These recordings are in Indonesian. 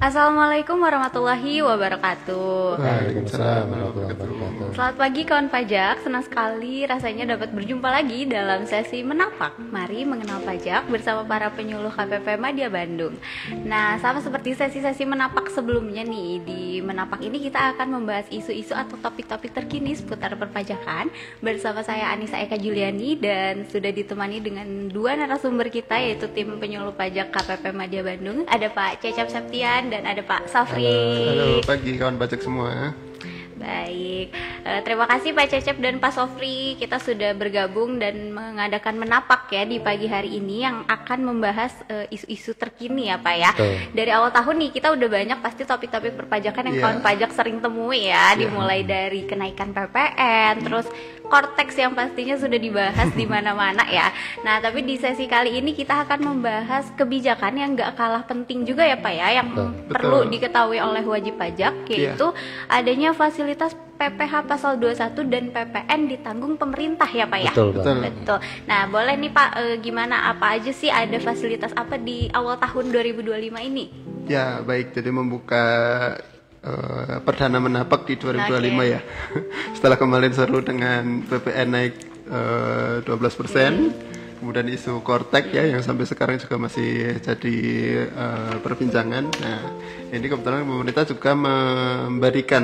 Assalamualaikum warahmatullahi wabarakatuh. Waalaikumsalam warahmatullahi wabarakatuh. Selamat pagi kawan pajak, senang sekali rasanya dapat berjumpa lagi dalam sesi Menapak. Mari mengenal pajak bersama para penyuluh KPP Madya Bandung. Nah, sama seperti sesi-sesi Menapak sebelumnya nih, di Menapak ini kita akan membahas isu-isu atau topik-topik terkini seputar perpajakan bersama saya Anissa Eka Juliani dan sudah ditemani dengan dua narasumber kita yaitu tim penyuluh pajak KPP Madya Bandung. Ada Pak Cecep Septian dan ada Pak Safri. Halo pagi kawan pajak semua. Baik, terima kasih Pak Cecep dan Pak Sofri. Kita sudah bergabung dan mengadakan Menapak ya di pagi hari ini yang akan membahas isu-isu terkini ya Pak ya. Dari awal tahun nih kita udah banyak pasti topik-topik perpajakan yang kawan pajak sering temui ya. Dimulai dari kenaikan PPN, terus Cortex yang pastinya sudah dibahas di mana-mana ya. Nah, tapi di sesi kali ini kita akan membahas kebijakan yang gak kalah penting juga ya Pak ya, yang perlu diketahui oleh wajib pajak, yaitu adanya fasilitas PPh pasal 21 dan PPN ditanggung pemerintah ya Pak ya. Betul. Nah, boleh nih Pak, gimana, apa aja sih, ada fasilitas apa di awal tahun 2025 ini? Ya, baik, jadi membuka perdana menapak di 2025 ya. Setelah kemarin seru dengan PPN naik 12%, kemudian isu Cortex ya yang sampai sekarang juga masih jadi perbincangan. Nah, ini kebetulan pemerintah juga memberikan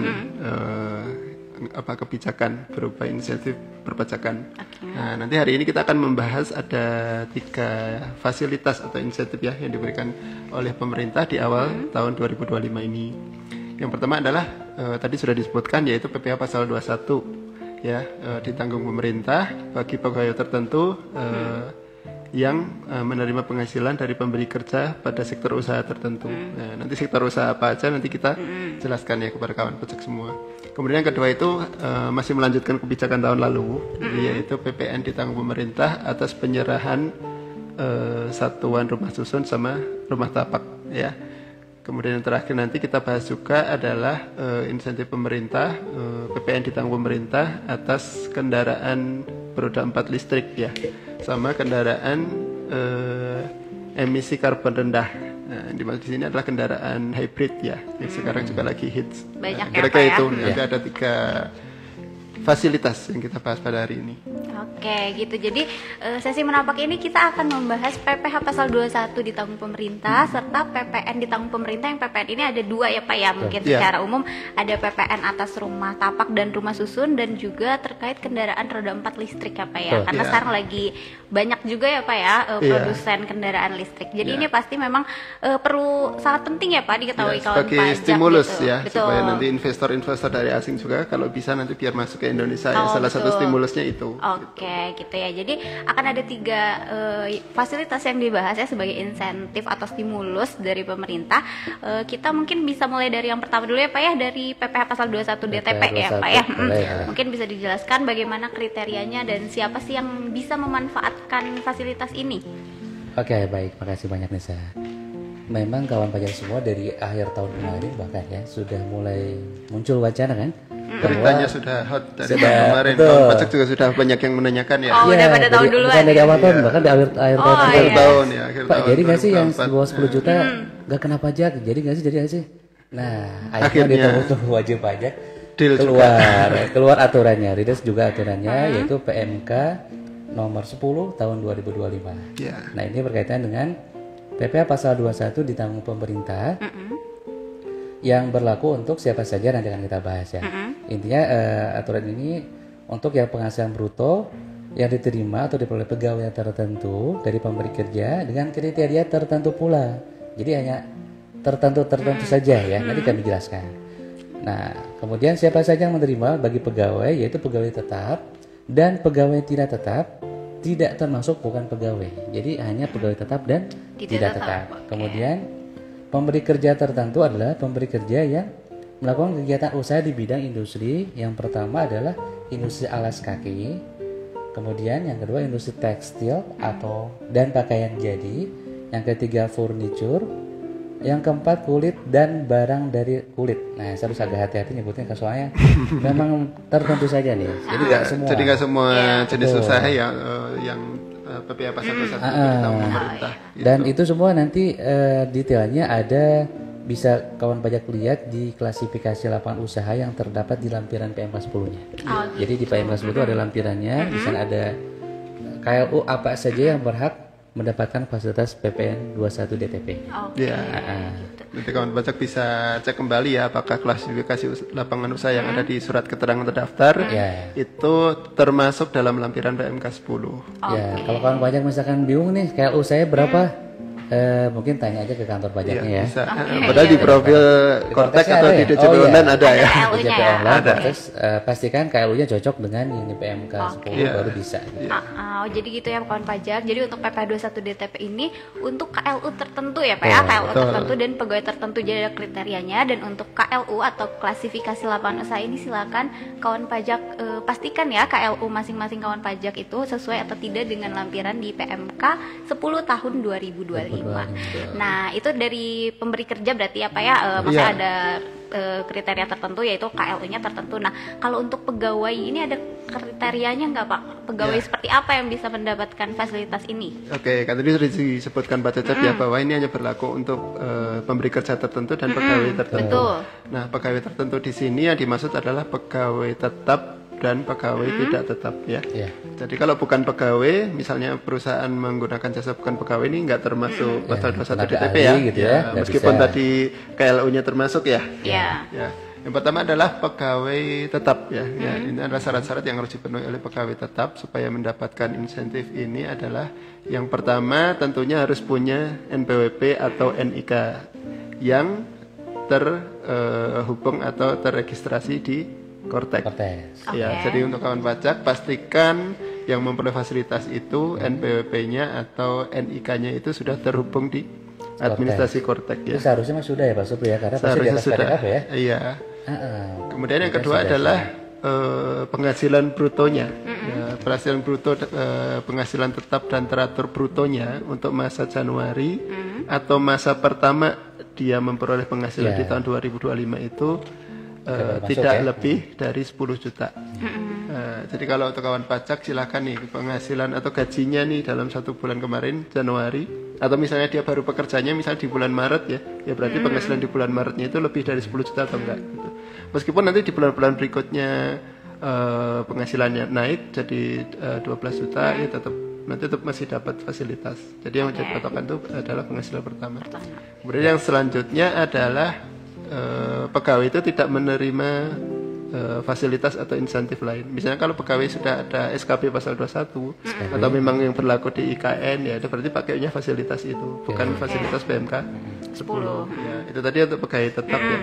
kebijakan berupa insentif perpajakan. Nah, nanti hari ini kita akan membahas ada 3 fasilitas atau insentif ya yang diberikan oleh pemerintah di awal tahun 2025 ini. Yang pertama adalah tadi sudah disebutkan yaitu PPh pasal 21 ya, ditanggung pemerintah bagi pegawai tertentu yang menerima penghasilan dari pemberi kerja pada sektor usaha tertentu. Nah, nanti sektor usaha apa aja nanti kita jelaskan ya kepada kawan pajak semua. Kemudian yang kedua itu masih melanjutkan kebijakan tahun lalu, yaitu PPN ditanggung pemerintah atas penyerahan satuan rumah susun sama rumah tapak ya. Kemudian yang terakhir nanti kita bahas juga adalah insentif pemerintah, PPN ditanggung pemerintah atas kendaraan beroda 4 listrik ya, sama kendaraan emisi karbon rendah. Nah, di sini adalah kendaraan hybrid ya, yang sekarang juga lagi hits. Banyak kira-kira ya, itu Pak, ya? nanti ada 3 fasilitas yang kita bahas pada hari ini. Oke, gitu. Jadi sesi Menapak ini kita akan membahas PPh pasal 21 ditanggung pemerintah serta PPN ditanggung pemerintah. Yang PPN ini ada 2 ya Pak ya, mungkin secara umum ada PPN atas rumah tapak dan rumah susun, dan juga terkait kendaraan roda 4 listrik ya Pak ya. Karena sekarang lagi banyak juga ya Pak ya produsen kendaraan listrik. Jadi ini pasti memang perlu, sangat penting ya Pak diketahui kawan pajak. Sebagai stimulus gitu. ya, supaya nanti investor-investor dari asing juga kalau bisa nanti biar masuk ke Indonesia ya, salah satu stimulusnya itu. Oke, gitu ya. Jadi akan ada 3 fasilitas yang dibahas ya sebagai insentif atau stimulus dari pemerintah. Kita mungkin bisa mulai dari yang pertama dulu ya Pak ya, dari PPh pasal 21 DTP ya Pak ya. Mungkin bisa dijelaskan bagaimana kriterianya dan siapa sih yang bisa memanfaatkan fasilitas ini? Oke, baik, makasih banyak Nisa. Memang kawan pajak semua dari akhir tahun kemarin bahkan ya sudah mulai muncul wacana kan? Beritanya sudah hot dari kemarin. Kawan pajak juga sudah banyak yang menanyakan ya. Oh, udah pada tahun duluan. Bukan dari awal tahun, bahkan di akhir tahun. Akhir Pak, tahun. jadi nggak sih yang di bawah 10 juta nggak kena pajak? Jadi nggak sih? Nah, akhirnya ditunggu wajib pajak keluar aturannya, rilis juga aturannya, yaitu PMK nomor 10 tahun 2025. Nah, ini berkaitan dengan PPh pasal 21 ditanggung pemerintah yang berlaku untuk siapa saja, nanti akan kita bahas ya. Intinya aturan ini untuk yang penghasilan bruto yang diterima atau diperoleh pegawai tertentu dari pemberi kerja dengan kriteria tertentu pula. Jadi hanya tertentu saja ya, nanti kami jelaskan. Nah, kemudian siapa saja yang menerima bagi pegawai, yaitu pegawai tetap dan pegawai tidak tetap, tidak termasuk bukan pegawai. Jadi hanya pegawai tetap dan tidak tetap. Kemudian pemberi kerja tertentu adalah pemberi kerja yang melakukan kegiatan usaha di bidang industri. Yang pertama adalah industri alas kaki, kemudian yang kedua industri tekstil dan pakaian jadi, yang ketiga furniture, yang keempat kulit dan barang dari kulit. Nah, saya harus agak hati-hati nyebutnya soalnya memang tertentu saja nih. Jadi nggak semua jenis usaha yang PPh pasal 21 ditanggung pemerintah. Dan itu semua nanti detailnya ada bisa kawan pajak lihat di klasifikasi lapangan usaha yang terdapat di lampiran PMK 10-nya. Jadi di PMK 10 itu ada lampirannya, di sana ada KLU apa saja yang berhak mendapatkan fasilitas PPN 21 DTP. Nanti kawan pajak bisa cek kembali ya apakah klasifikasi lapangan usaha yang ada di surat keterangan terdaftar itu termasuk dalam lampiran PMK 10. Ya, kalau kawan pajak misalkan bingung nih KLU saya berapa? Mungkin tanya aja ke kantor pajaknya ya. Bisa. Padahal di profil Kortek atau di DJP Online ada ya. DJP Online. Terus pastikan KLU-nya cocok dengan ini PMK 10 baru bisa. Jadi gitu ya kawan pajak. Jadi untuk PP 21 DTP ini untuk KLU tertentu ya Pak ya. KLU tertentu dan pegawai tertentu jadi ada kriterianya. Dan untuk KLU atau klasifikasi lapangan usaha ini silakan kawan pajak pastikan ya KLU masing-masing kawan pajak itu sesuai atau tidak dengan lampiran di PMK 10 tahun 2025. Nah itu dari pemberi kerja berarti apa ya maksudnya ada kriteria tertentu yaitu KLU-nya tertentu. Nah kalau untuk pegawai ini ada kriterianya nggak Pak? Pegawai seperti apa yang bisa mendapatkan fasilitas ini? Oke, kan tadi sudah disebutkan Pak Cecep ya bahwa ini hanya berlaku untuk pemberi kerja tertentu dan pegawai tertentu. Nah pegawai tertentu di sini yang dimaksud adalah pegawai tetap dan pegawai tidak tetap ya. Jadi kalau bukan pegawai, misalnya perusahaan menggunakan jasa bukan pegawai ini nggak termasuk pasal 21 DTP ya. Gitu ya. Meskipun tadi KLU-nya termasuk ya. Ya. Yang pertama adalah pegawai tetap ya. Ini adalah syarat-syarat yang harus dipenuhi oleh pegawai tetap supaya mendapatkan insentif ini adalah yang pertama tentunya harus punya NPWP atau NIK yang terhubung atau terregistrasi di Kortek. Jadi untuk kawan pajak pastikan yang memperoleh fasilitas itu NPWP-nya atau NIK-nya itu sudah terhubung di administrasi Kortek ya. Itu seharusnya mas sudah ya Pak Supri ya karena pasti di atas KDKP ya. Iya. Kemudian yang kedua adalah penghasilan brutonya. Penghasilan bruto penghasilan tetap dan teratur brutonya untuk masa Januari atau masa pertama dia memperoleh penghasilan di tahun 2025 itu tidak lebih dari 10 juta. Jadi kalau untuk kawan pajak silakan nih penghasilan atau gajinya nih dalam 1 bulan kemarin Januari atau misalnya dia baru pekerjanya misalnya di bulan Maret ya berarti penghasilan di bulan Maretnya itu lebih dari 10 juta atau enggak gitu. Meskipun nanti di bulan-bulan berikutnya penghasilannya naik jadi 12 juta ya tetap masih dapat fasilitas. Jadi yang menjadi patokan itu adalah penghasilan pertama. Kemudian yang selanjutnya adalah pegawai itu tidak menerima fasilitas atau insentif lain. Misalnya kalau pegawai sudah ada SKB pasal 21 atau memang yang berlaku di IKN ya itu berarti pakainya fasilitas itu, bukan fasilitas PMK 10. Ya, itu tadi untuk pegawai tetap ya.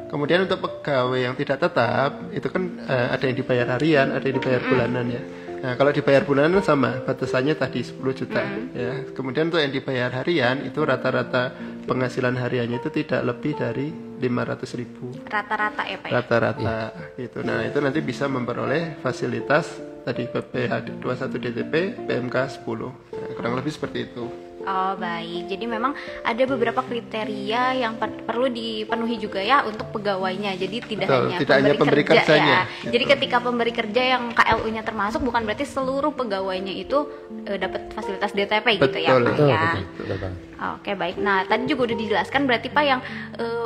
Kemudian untuk pegawai yang tidak tetap itu kan ada yang dibayar harian, ada yang dibayar bulanan ya. Nah, kalau dibayar bulanan sama, batasannya tadi 10 juta ya. Kemudian untuk yang dibayar harian itu rata-rata penghasilan hariannya itu tidak lebih dari 500.000. Rata-rata ya Pak ya? Rata-rata gitu. Nah, itu nanti bisa memperoleh fasilitas tadi PPh 21 DTP PMK 10. Nah, kurang lebih seperti itu. Oh baik, jadi memang ada beberapa kriteria yang perlu dipenuhi juga ya untuk pegawainya. Jadi tidak hanya pemberi kerja ya. Gitu. Jadi ketika pemberi kerja yang KLU-nya termasuk bukan berarti seluruh pegawainya itu dapat fasilitas DTP gitu ya Pak ya. Betul. Oke baik. Nah tadi juga udah dijelaskan berarti Pak yang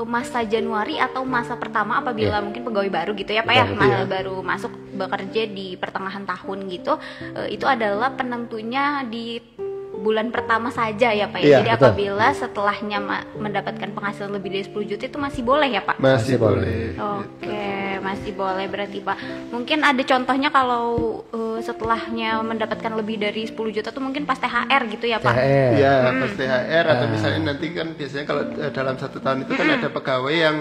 masa Januari atau masa pertama apabila mungkin pegawai baru gitu ya Pak ya, baru masuk bekerja di pertengahan tahun gitu, itu adalah penentunya di bulan pertama saja ya Pak ya. Jadi apabila setelahnya mendapatkan penghasilan lebih dari 10 juta itu masih boleh ya Pak? Masih boleh. Oke, masih boleh berarti Pak. Mungkin ada contohnya kalau setelahnya mendapatkan lebih dari 10 juta tuh mungkin pas THR gitu ya Pak? Iya, pas THR atau misalnya nanti kan biasanya kalau dalam 1 tahun itu kan ada pegawai yang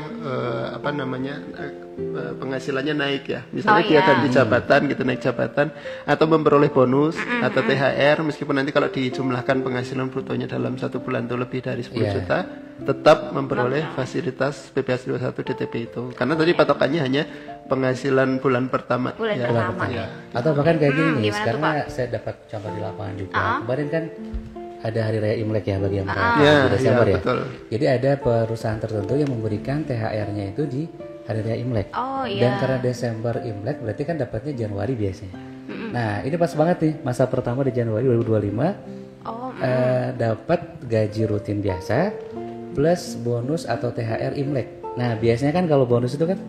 penghasilannya naik ya. Misalnya dia ganti jabatan gitu, naik jabatan atau memperoleh bonus atau THR meskipun nanti kalau dijumlahkan penghasilan brutonya dalam 1 bulan itu lebih dari 10 juta tetap memperoleh fasilitas PPh 21 DTP itu. Karena tadi patokannya hanya penghasilan bulan pertama. Bulan pertama. Ya. Atau bahkan kayak gini karena saya dapat contoh di lapangan juga. Kemarin kan ada hari raya Imlek ya bagi yang di Desember ya. Betul. Jadi ada perusahaan tertentu yang memberikan THR-nya itu di hari raya Imlek. Dan karena Desember Imlek berarti kan dapatnya Januari biasanya. Nah, ini pas banget nih masa pertama di Januari 2025. Dapat gaji rutin biasa plus bonus atau THR Imlek. Nah, biasanya kan kalau bonus itu kan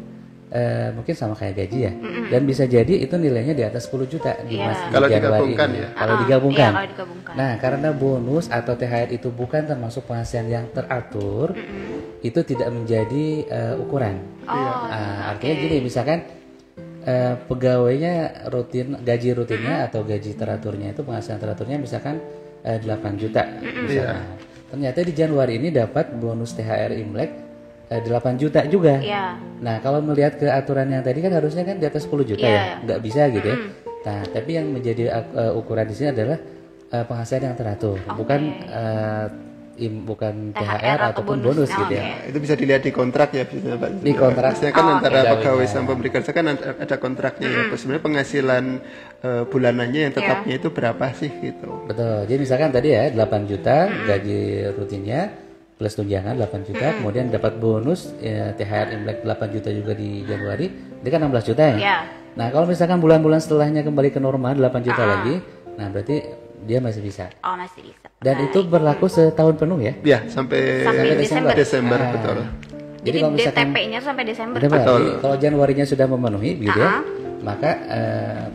mungkin sama kayak gaji ya. Dan bisa jadi itu nilainya di atas 10 juta di kalau Januari digabungkan ini. ya. Kalau digabungkan. Iya, kalau digabungkan. Nah, karena bonus atau THR itu bukan termasuk penghasilan yang teratur, itu tidak menjadi ukuran. Artinya gini, misalkan pegawainya gaji rutinnya atau gaji teraturnya itu penghasilan teraturnya misalkan 8 juta misalkan. Ternyata di Januari ini dapat bonus THR Imlek 8 juta juga. Nah, kalau melihat ke aturan yang tadi kan harusnya kan di atas 10 juta ya, nggak bisa gitu ya. Nah, tapi yang menjadi ukuran di sini adalah penghasilan yang teratur, bukan THR ataupun bonus gitu ya. Itu bisa dilihat di kontrak ya, Pak. Di kontrak. Biasanya kan antara pegawai sama pemberi kerja kan ada kontraknya ya. Sebenarnya penghasilan bulanannya yang tetapnya itu berapa sih gitu. Betul. Jadi misalkan tadi ya 8 juta gaji rutinnya plus tunjangan 8 juta, kemudian dapat bonus THR Imlek 8 juta juga di Januari, itu kan 16 juta ya. Nah, kalau misalkan bulan-bulan setelahnya kembali ke normal 8 juta lagi, nah berarti dia masih bisa. Masih bisa. Dan itu berlaku setahun penuh ya? Iya, sampai Desember betul. Jadi kalau misalkan DTP-nya sampai Desember. Betul. Kalau Januarinya sudah memenuhi gitu ya, maka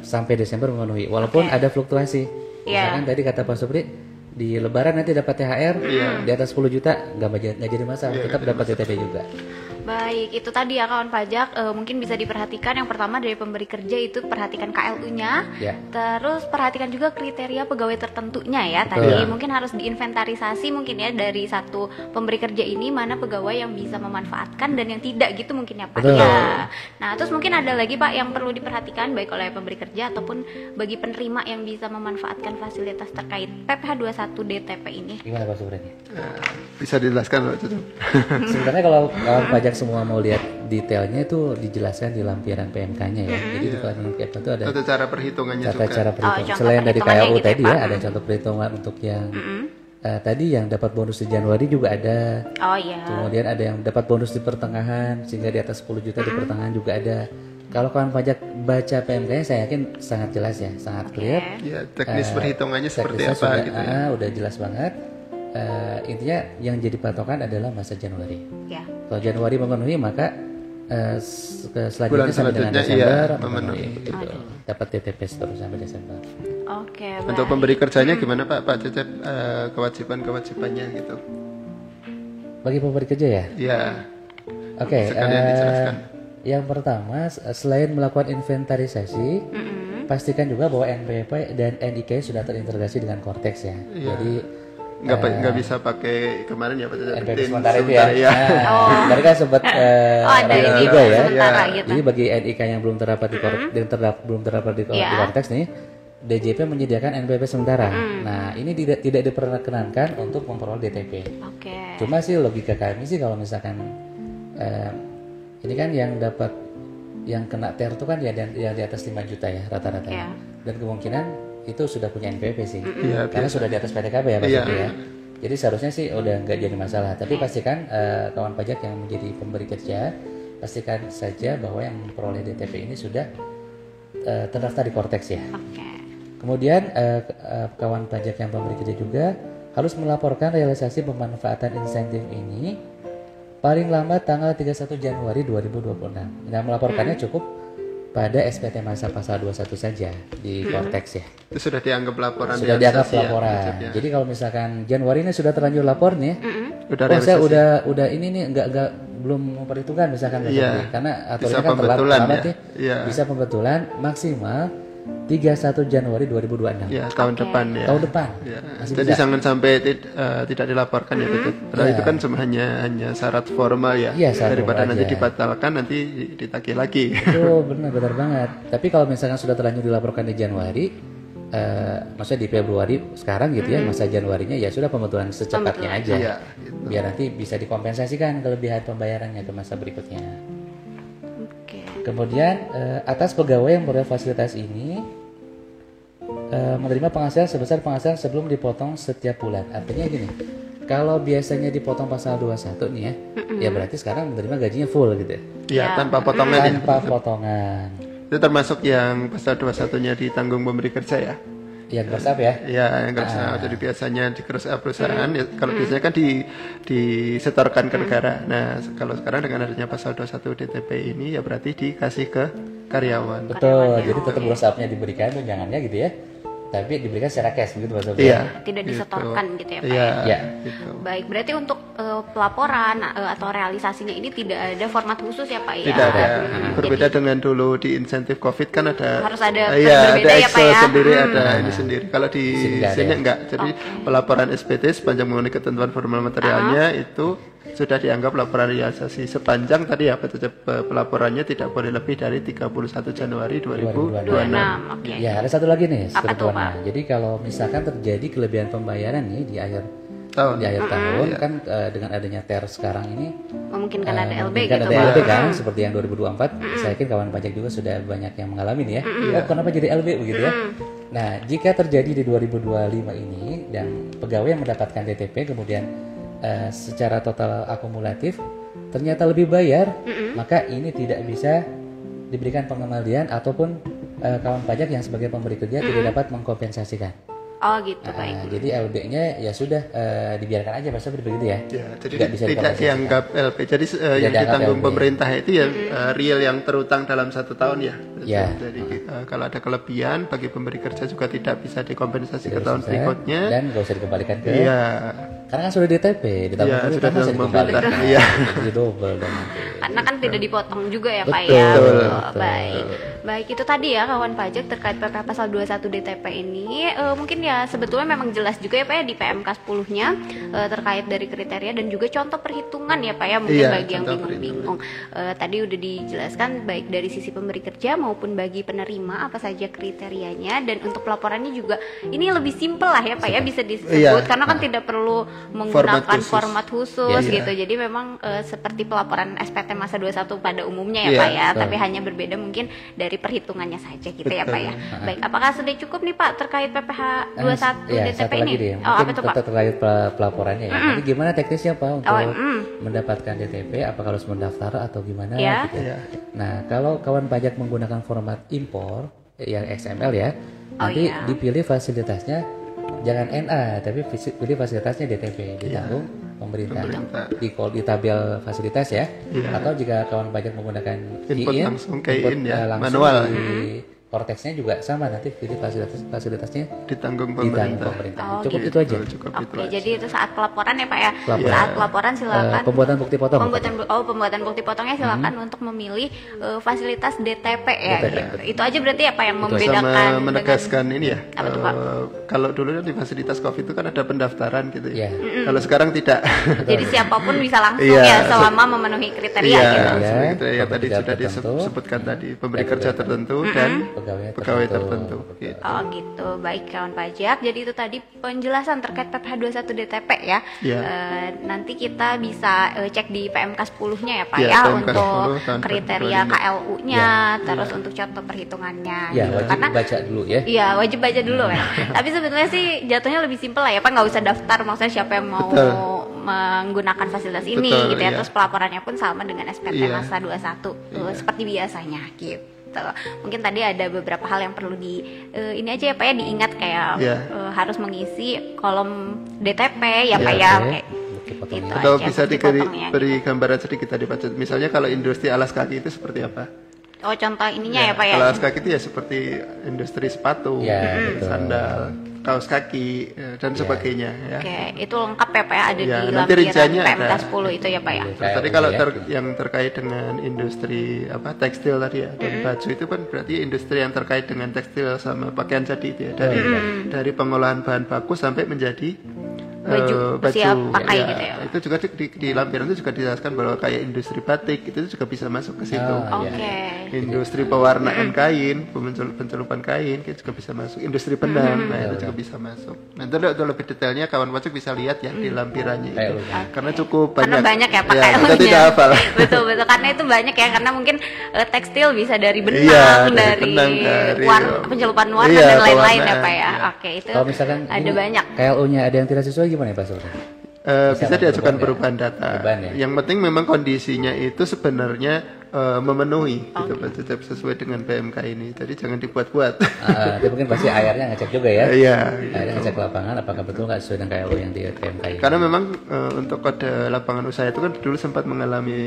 sampai Desember memenuhi. Walaupun ada fluktuasi. Misalkan tadi kata Pak Supri, di Lebaran nanti dapat THR di atas 10 juta nggak jadi masalah, tetap dapat DTP juga. Baik, itu tadi ya kawan pajak, mungkin bisa diperhatikan. Yang pertama dari pemberi kerja itu perhatikan KLU-nya, terus perhatikan juga kriteria pegawai tertentunya ya. Tadi mungkin harus diinventarisasi mungkin ya dari satu pemberi kerja ini mana pegawai yang bisa memanfaatkan dan yang tidak gitu mungkin ya Pak. Ya. Nah, terus mungkin ada lagi Pak yang perlu diperhatikan baik oleh pemberi kerja ataupun bagi penerima yang bisa memanfaatkan fasilitas terkait PPh 21 DTP ini. Gimana Pak Supri? Bisa dijelaskan Pak Cucu? Sebenarnya kalau kawan pajak semua mau lihat detailnya itu dijelaskan di lampiran PMK-nya ya. Jadi di lampiran PMK itu ada cara perhitungannya juga. Cara perhitungan. Selain dari KLU gitu tadi ya, ada contoh perhitungan untuk yang tadi yang dapat bonus di Januari juga ada. Kemudian ada yang dapat bonus di pertengahan sehingga di atas 10 juta di pertengahan juga ada. Kalau kawan pajak baca PMK-nya saya yakin sangat jelas ya, sangat clear. Ya, teknis perhitungannya seperti apa sudah, gitu ya. Udah jelas banget. Intinya yang jadi patokan adalah masa Januari. Kalau Januari memenuhi maka selanjutnya sampai dengan Desember memenuhi. Gitu. Dapat TTP terus sampai Desember. Untuk pemberi kerjanya gimana Pak Cecep, kewajibannya gitu? Bagi pemberi kerja ya? Iya. Sekalian dijelaskan. Yang pertama, selain melakukan inventarisasi, pastikan juga bahwa NPWP dan NIK sudah terintegrasi dengan Cortex ya. Jadi nggak bisa pakai kemarin ya Pak NPWP sementara itu ya. Tadi kan sempat ada ini juga ya. Gitu. Jadi bagi NIK yang belum terdapat di Cortex nih, DJP menyediakan NPWP sementara. Nah, ini tidak diperkenankan untuk memperoleh DTP. Cuma sih logika kami sih kalau misalkan ini kan yang kena TER itu kan ya yang di atas 5 juta ya rata-rata. Dan kemungkinan itu sudah punya NPWP sih. Karena sudah di atas PDKB ya Pak Supri ya. Jadi seharusnya sih udah nggak jadi masalah. Tapi pastikan kawan pajak yang menjadi pemberi kerja, pastikan saja bahwa yang memperoleh DTP ini sudah terdaftar di Cortex ya. Kemudian kawan pajak yang pemberi kerja juga harus melaporkan realisasi pemanfaatan insentif ini paling lambat tanggal 31 Januari 2026. Nah, melaporkannya cukup pada SPT masa pasal 21 saja di Cortex ya. Itu sudah dianggap laporan. Sudah dianggap laporan. Ya. Jadi kalau misalkan Januari ini sudah terlanjur lapor nih, saya udah ini nih belum memperhitungkan misalkan karena aturannya kan terlambat ya. Bisa pembetulan maksimal 31 Januari 2026. Ya, tahun depan ya. Tahun depan. Ya. Jadi jangan sampai tidak dilaporkan ya, karena itu kan cuma hanya syarat formal ya. Daripada nanti dibatalkan nanti ditagih lagi. Itu benar banget. Tapi kalau misalkan sudah terlanjur dilaporkan di Januari, maksudnya di Februari sekarang gitu ya, masa Januarinya ya sudah pembetulan secepatnya aja. Ya, gitu. Biar nanti bisa dikompensasikan kelebihan pembayarannya ke masa berikutnya. Kemudian atas pegawai yang memperoleh fasilitas ini menerima penghasilan sebesar penghasilan sebelum dipotong setiap bulan. Artinya gini, kalau biasanya dipotong pasal 21 nih ya, ya berarti sekarang menerima gajinya full gitu. Ya, tanpa potongan. Tanpa potongan. Itu termasuk yang pasal 21-nya ditanggung pemberi kerja ya. Yang gross up ya? Ya, yang gross up. Jadi biasanya di gross up perusahaan, ya, kalau biasanya kan disetorkan ke negara. Nah, kalau sekarang dengan adanya pasal 21 DTP ini, ya berarti dikasih ke karyawan. Betul, jadi tetap gross up-nya diberikan, tunjangannya gitu ya. Tapi diberikan secara cash begitu Pak Sobri. Iya, tidak disetorkan gitu ya Pak. Iya. Gitu. Baik, berarti untuk pelaporan atau realisasinya ini tidak ada format khusus ya Pak ya? Tidak ada. Berbeda dengan dulu di insentif COVID kan ada. Harus ada ada berbeda ya Pak ya? sendiri, ada ini sendiri. Kalau di sini enggak. Jadi pelaporan SPT sepanjang memenuhi ketentuan formal materialnya itu sudah dianggap laporan realisasi sepanjang tadi ya pelaporannya tidak boleh lebih dari 31 Januari 2026. Okay. Ya, ada satu lagi nih ketentuannya. Jadi kalau misalkan terjadi kelebihan pembayaran nih di akhir tahun kan dengan adanya TER sekarang ini memungkinkan ada LB gitu. Ada LB kan seperti yang 2024. Saya yakin kawan pajak juga sudah banyak yang mengalami nih ya. Oh, kenapa jadi LB begitu ya? Nah, jika terjadi di 2025 ini dan pegawai yang mendapatkan DTP kemudian secara total akumulatif ternyata lebih bayar, maka ini tidak bisa diberikan pengembalian ataupun kawan pajak yang sebagai pemberi kerja tidak dapat mengkompensasikan. Oh gitu, baik. Jadi LB-nya ya sudah dibiarkan aja Pak Sobri begitu ya. Ya, jadi tidak dianggap LB. Jadi yang ditanggung LB. Pemerintah itu ya real yang terutang dalam 1 tahun ya. Ya. Jadi kalau ada kelebihan bagi pemberi kerja juga tidak bisa dikompensasi ke tahun berikutnya. Dan nggak usah dikembalikan ke. Iya. Karena kan sudah DTP, ditanggung sudah dikembalikan. Iya. Jadi double dan. Karena kan tidak dipotong juga ya Pak ya. Betul. Baik itu tadi ya kawan pajak terkait PPh pasal 21 DTP ini mungkin ya sebetulnya memang jelas juga ya Pak ya di PMK 10-nya terkait dari kriteria dan juga contoh perhitungan ya Pak ya mungkin bagi yang bingung-bingung. Tadi udah dijelaskan baik dari sisi pemberi kerja maupun bagi penerima apa saja kriterianya dan untuk pelaporannya juga ini lebih simpel lah ya Pak ya bisa disebut karena kan tidak perlu menggunakan format khusus gitu. Jadi memang seperti pelaporan SPT masa 21 pada umumnya ya Pak ya, tapi hanya berbeda mungkin dari perhitungannya saja gitu ya Pak ya. Baik, apakah sudah cukup nih Pak terkait PPh 21 DTP ini? Apa tuh Pak? Terkait pelaporannya ya. Jadi gimana teknisnya Pak untuk mendapatkan DTP? Apakah harus mendaftar atau gimana? Gitu. Nah, kalau kawan pajak menggunakan format impor yang XML ya, nanti dipilih fasilitasnya jangan NA, tapi pilih fasilitasnya DTP ditanggung pemerintah. Di tabel fasilitas ya. Atau jika kawan pajak menggunakan input langsung manual di Cortex-nya juga sama, nanti pilih fasilitasnya ditanggung pemerintah. Cukup gitu, itu aja. Oke, jadi itu saat pelaporan ya Pak ya. Saat pelaporan silakan. Pembuatan bukti potong. Pembuatan bukti potongnya silakan untuk memilih fasilitas DTP ya. Itu aja berarti apa yang membedakan. Sama menegaskan ini ya. Kalau dulu di fasilitas COVID itu kan ada pendaftaran gitu ya. Kalau sekarang tidak. Jadi siapapun bisa langsung ya selama memenuhi kriteria gitu. Ya tadi sudah disebutkan tadi pemberi kerja tertentu dan pegawai tertentu. Gitu. Oh gitu, baik kawan pajak. Jadi itu tadi penjelasan terkait PPh 21 DTP ya. Nanti kita bisa cek di PMK 10-nya ya Pak ya untuk 10, kriteria KLU-nya, terus untuk contoh perhitungannya. Ya, wajib karena baca dulu ya. Iya, wajib baca dulu ya. Tapi sebetulnya sih jatuhnya lebih simpel lah ya Pak, nggak usah daftar. Maksudnya siapa yang mau menggunakan fasilitas ini gitu ya. Terus pelaporannya pun sama dengan SPT masa 21 seperti biasanya gitu. Mungkin tadi ada beberapa hal yang perlu ini aja ya Pak ya diingat kayak harus mengisi kolom DTP ya Pak ya. Gitu atau bisa diberi gambaran sedikit tadi Pak. Misalnya kalau industri alas kaki itu seperti apa? Oh contoh ininya ya Pak ya. Kalau alas kaki itu ya seperti industri sepatu, sandal, kaos kaki dan sebagainya ya. Oke, itu lengkap ya Pak ya ada di lampiran PMK 10 itu ya Pak ya. Tadi kalau yang terkait dengan industri tekstil tadi ya dan baju itu kan berarti industri yang terkait dengan tekstil sama pakaian jadi itu ya dari pengolahan bahan baku sampai menjadi baju siap pakai gitu ya. Itu juga di lampiran itu juga dijelaskan bahwa kayak industri batik itu juga bisa masuk ke situ. Industri pewarnaan kain, pencelupan kain itu juga bisa masuk. Industri benang, itu juga bisa masuk. Nah, itu lebih detailnya kawan pajak bisa lihat ya di lampirannya itu. Karena cukup banyak. Karena banyak ya pakai. Kita tidak hafal. Betul karena itu banyak ya karena mungkin tekstil bisa dari benang, dari pencelupan warna dan lain-lain ya Pak ya. Oke, itu ada banyak. KLU-nya ada yang tidak sesuai gimana ya Pak Sobri? Bisa diajukan perubahan data. Yang penting memang kondisinya itu sebenarnya memenuhi gitu Pak Cecep sesuai dengan PMK ini. Jadi jangan dibuat-buat. Dia mungkin pasti airnya ngecek juga ya. Iya. Airnya ngecek lapangan apakah betul nggak sesuai dengan KLU yang di PMK ini. Karena memang untuk kode lapangan usaha itu kan dulu sempat mengalami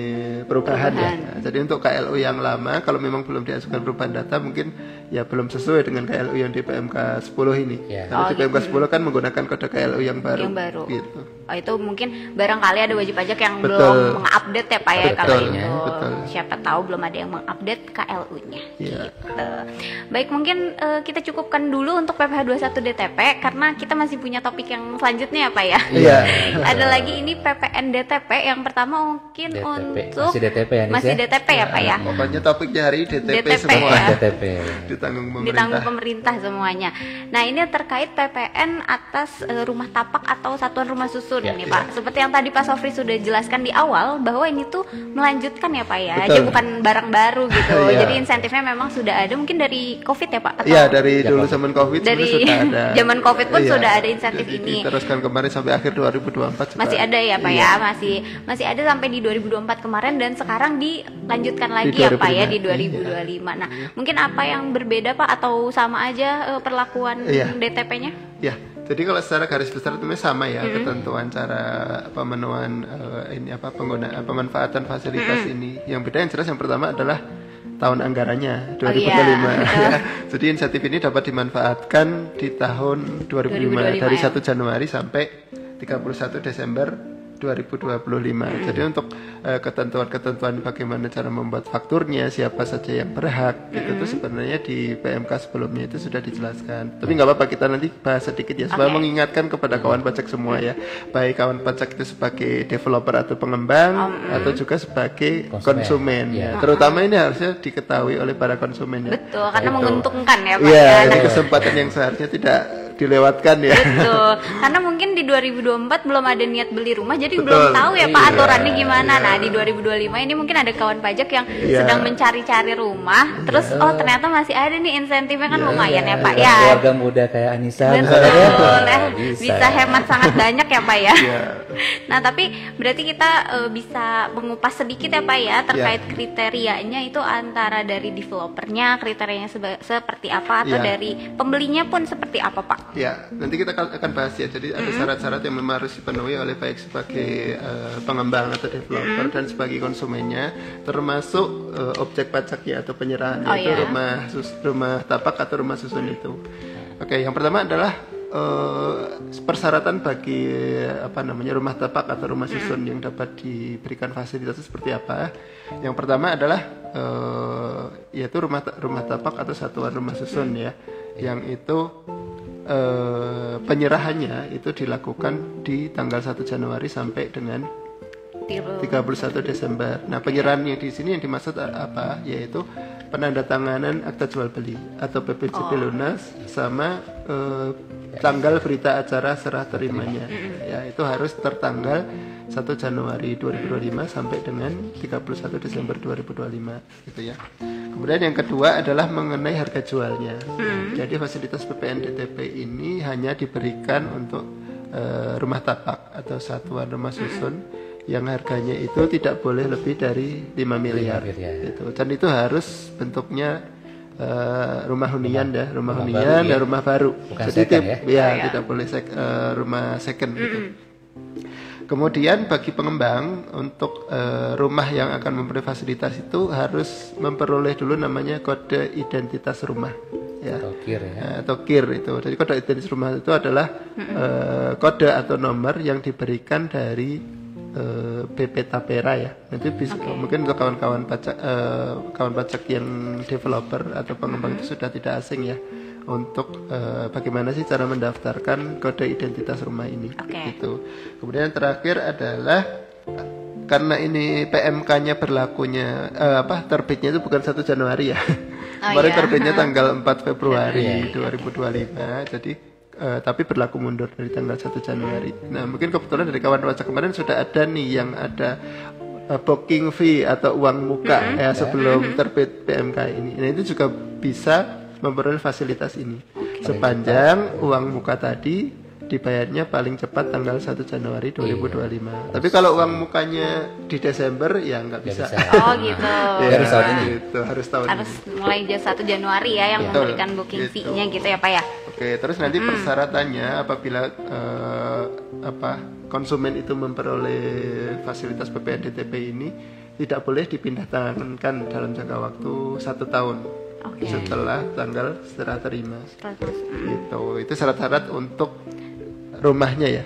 perubahan ya. Nah, jadi untuk KLU yang lama kalau memang belum diajukan perubahan data mungkin ya belum sesuai dengan KLU yang di PMK 10 ini. Ya. Karena di PMK 10 kan menggunakan kode KLU yang baru. Gitu. Oh, itu mungkin barangkali ada wajib pajak yang belum mengupdate ya Pak ya kalau itu. Siapa tahu belum ada yang mengupdate KLU-nya. Yeah. Gitu. Baik, mungkin kita cukupkan dulu untuk PPh 21 DTP karena kita masih punya topik yang selanjutnya ya Pak ya. Iya. Ada lagi ini PPN DTP yang pertama mungkin DTP. untuk Masih DTP ya, masih DTP ya Pak ya. Pokoknya topiknya hari ini DTP DTP semua. ya. DTP. Ditanggung pemerintah semuanya. Nah, ini terkait PPN atas rumah tapak atau satuan rumah susun nih Pak. Seperti yang tadi Pak Sofri sudah jelaskan di awal bahwa ini tuh melanjutkan ya Pak ya. Jadi bukan barang baru gitu. Jadi insentifnya memang sudah ada mungkin dari Covid ya Pak? Iya, dari dulu zaman Covid dari sudah ada. Zaman Covid pun sudah ada insentif ini. Diteruskan kemarin sampai akhir 2024 masih ada ya Pak ya, masih ada sampai di 2024 kemarin dan sekarang dilanjutkan lagi ya Pak ya di 2025. Nah, mungkin apa yang berbeda Pak atau sama aja perlakuan DTP-nya? Ya, jadi kalau secara garis besar itu sama ya ketentuan cara pemenuhan pemanfaatan fasilitas ini. Yang beda yang jelas yang pertama adalah tahun anggarannya 2025 ya. Jadi insentif ini dapat dimanfaatkan di tahun 2005 dari 1 Januari sampai 31 Desember 2025. Jadi untuk ketentuan-ketentuan bagaimana cara membuat fakturnya, siapa saja yang berhak, itu tuh sebenarnya di PMK sebelumnya itu sudah dijelaskan. Tapi nggak apa-apa, kita nanti bahas sedikit ya, supaya mengingatkan kepada kawan pajak semua ya, baik kawan pajak itu sebagai developer atau pengembang atau juga sebagai konsumen. Ya. Terutama ini harusnya diketahui oleh para konsumen ya. Betul, karena menguntungkan ya Pak. Iya, ini kesempatan yang seharusnya tidak dilewatkan ya. Betul. Karena mungkin di 2024 belum ada niat beli rumah, jadi belum tahu ya Pak aturannya gimana. Nah, di 2025 ini mungkin ada kawan pajak yang sedang mencari-cari rumah, terus ternyata masih ada nih insentifnya kan lumayan ya Pak ya. Keluarga muda kayak Anissa. Betul. Bisa hemat sangat banyak ya Pak ya. Nah, tapi berarti kita bisa mengupas sedikit ya Pak ya terkait kriterianya itu antara dari developernya, kriterianya seperti apa atau dari pembelinya pun seperti apa Pak? Ya, nanti kita akan bahas ya. Jadi ada syarat-syarat yang memang harus dipenuhi oleh baik sebagai pengembang atau developer dan sebagai konsumennya, termasuk objek pajaknya atau penyerahan yaitu rumah tapak atau rumah susun itu. Oke, yang pertama adalah persyaratan bagi rumah tapak atau rumah susun yang dapat diberikan fasilitas seperti apa. Yang pertama adalah yaitu rumah tapak atau satuan rumah susun ya, yang itu penyerahannya itu dilakukan di tanggal 1 Januari sampai dengan 31 Desember. Nah, penyerahan yang di sini yang dimaksud apa? Yaitu penandatanganan akta jual beli atau PPJP lunas sama tanggal berita acara serah terimanya. Ya, itu harus tertanggal 1 Januari 2025 sampai dengan 31 Desember 2025 gitu ya. Kemudian yang kedua adalah mengenai harga jualnya. Jadi fasilitas PPN DTP ini hanya diberikan untuk rumah tapak atau satuan rumah susun yang harganya itu tidak boleh lebih dari 5 miliar gitu. Dan itu harus bentuknya rumah hunian rumah hunian dan rumah baru. Bukan jadi second, tidak boleh rumah second gitu. Kemudian bagi pengembang untuk rumah yang akan memperoleh fasilitas itu harus memperoleh dulu namanya kode identitas rumah ya. Atau KIR itu. Jadi kode identitas rumah itu adalah kode atau nomor yang diberikan dari BP Tapera ya. Nanti bisa mungkin untuk kawan-kawan pajak yang developer atau pengembang itu sudah tidak asing ya. Untuk bagaimana sih cara mendaftarkan kode identitas rumah ini gitu. Kemudian yang terakhir adalah karena ini PMK-nya berlakunya terbitnya itu bukan 1 Januari ya. Kemarin terbitnya tanggal 4 Februari 2025. Jadi tapi berlaku mundur dari tanggal 1 Januari. Nah, mungkin kebetulan dari kawan pajak kemarin sudah ada nih yang ada booking fee atau uang muka sebelum terbit PMK ini. Nah, itu juga bisa memperoleh fasilitas ini sepanjang uang muka tadi dibayarnya paling cepat tanggal 1 Januari 2025. Tapi kalau uang mukanya di Desember ya nggak bisa. Oh gitu. Ya, harus tahun ini. Gitu, harus tahun harus ini. mulai 1 Januari ya yang memberikan booking fee-nya gitu ya Pak ya. Oke, terus nanti persyaratannya apabila konsumen itu memperoleh fasilitas PPN DTP ini tidak boleh dipindah tangankan dalam jangka waktu 1 tahun. Setelah tanggal serah terima. Gitu. Itu syarat-syarat untuk rumahnya ya.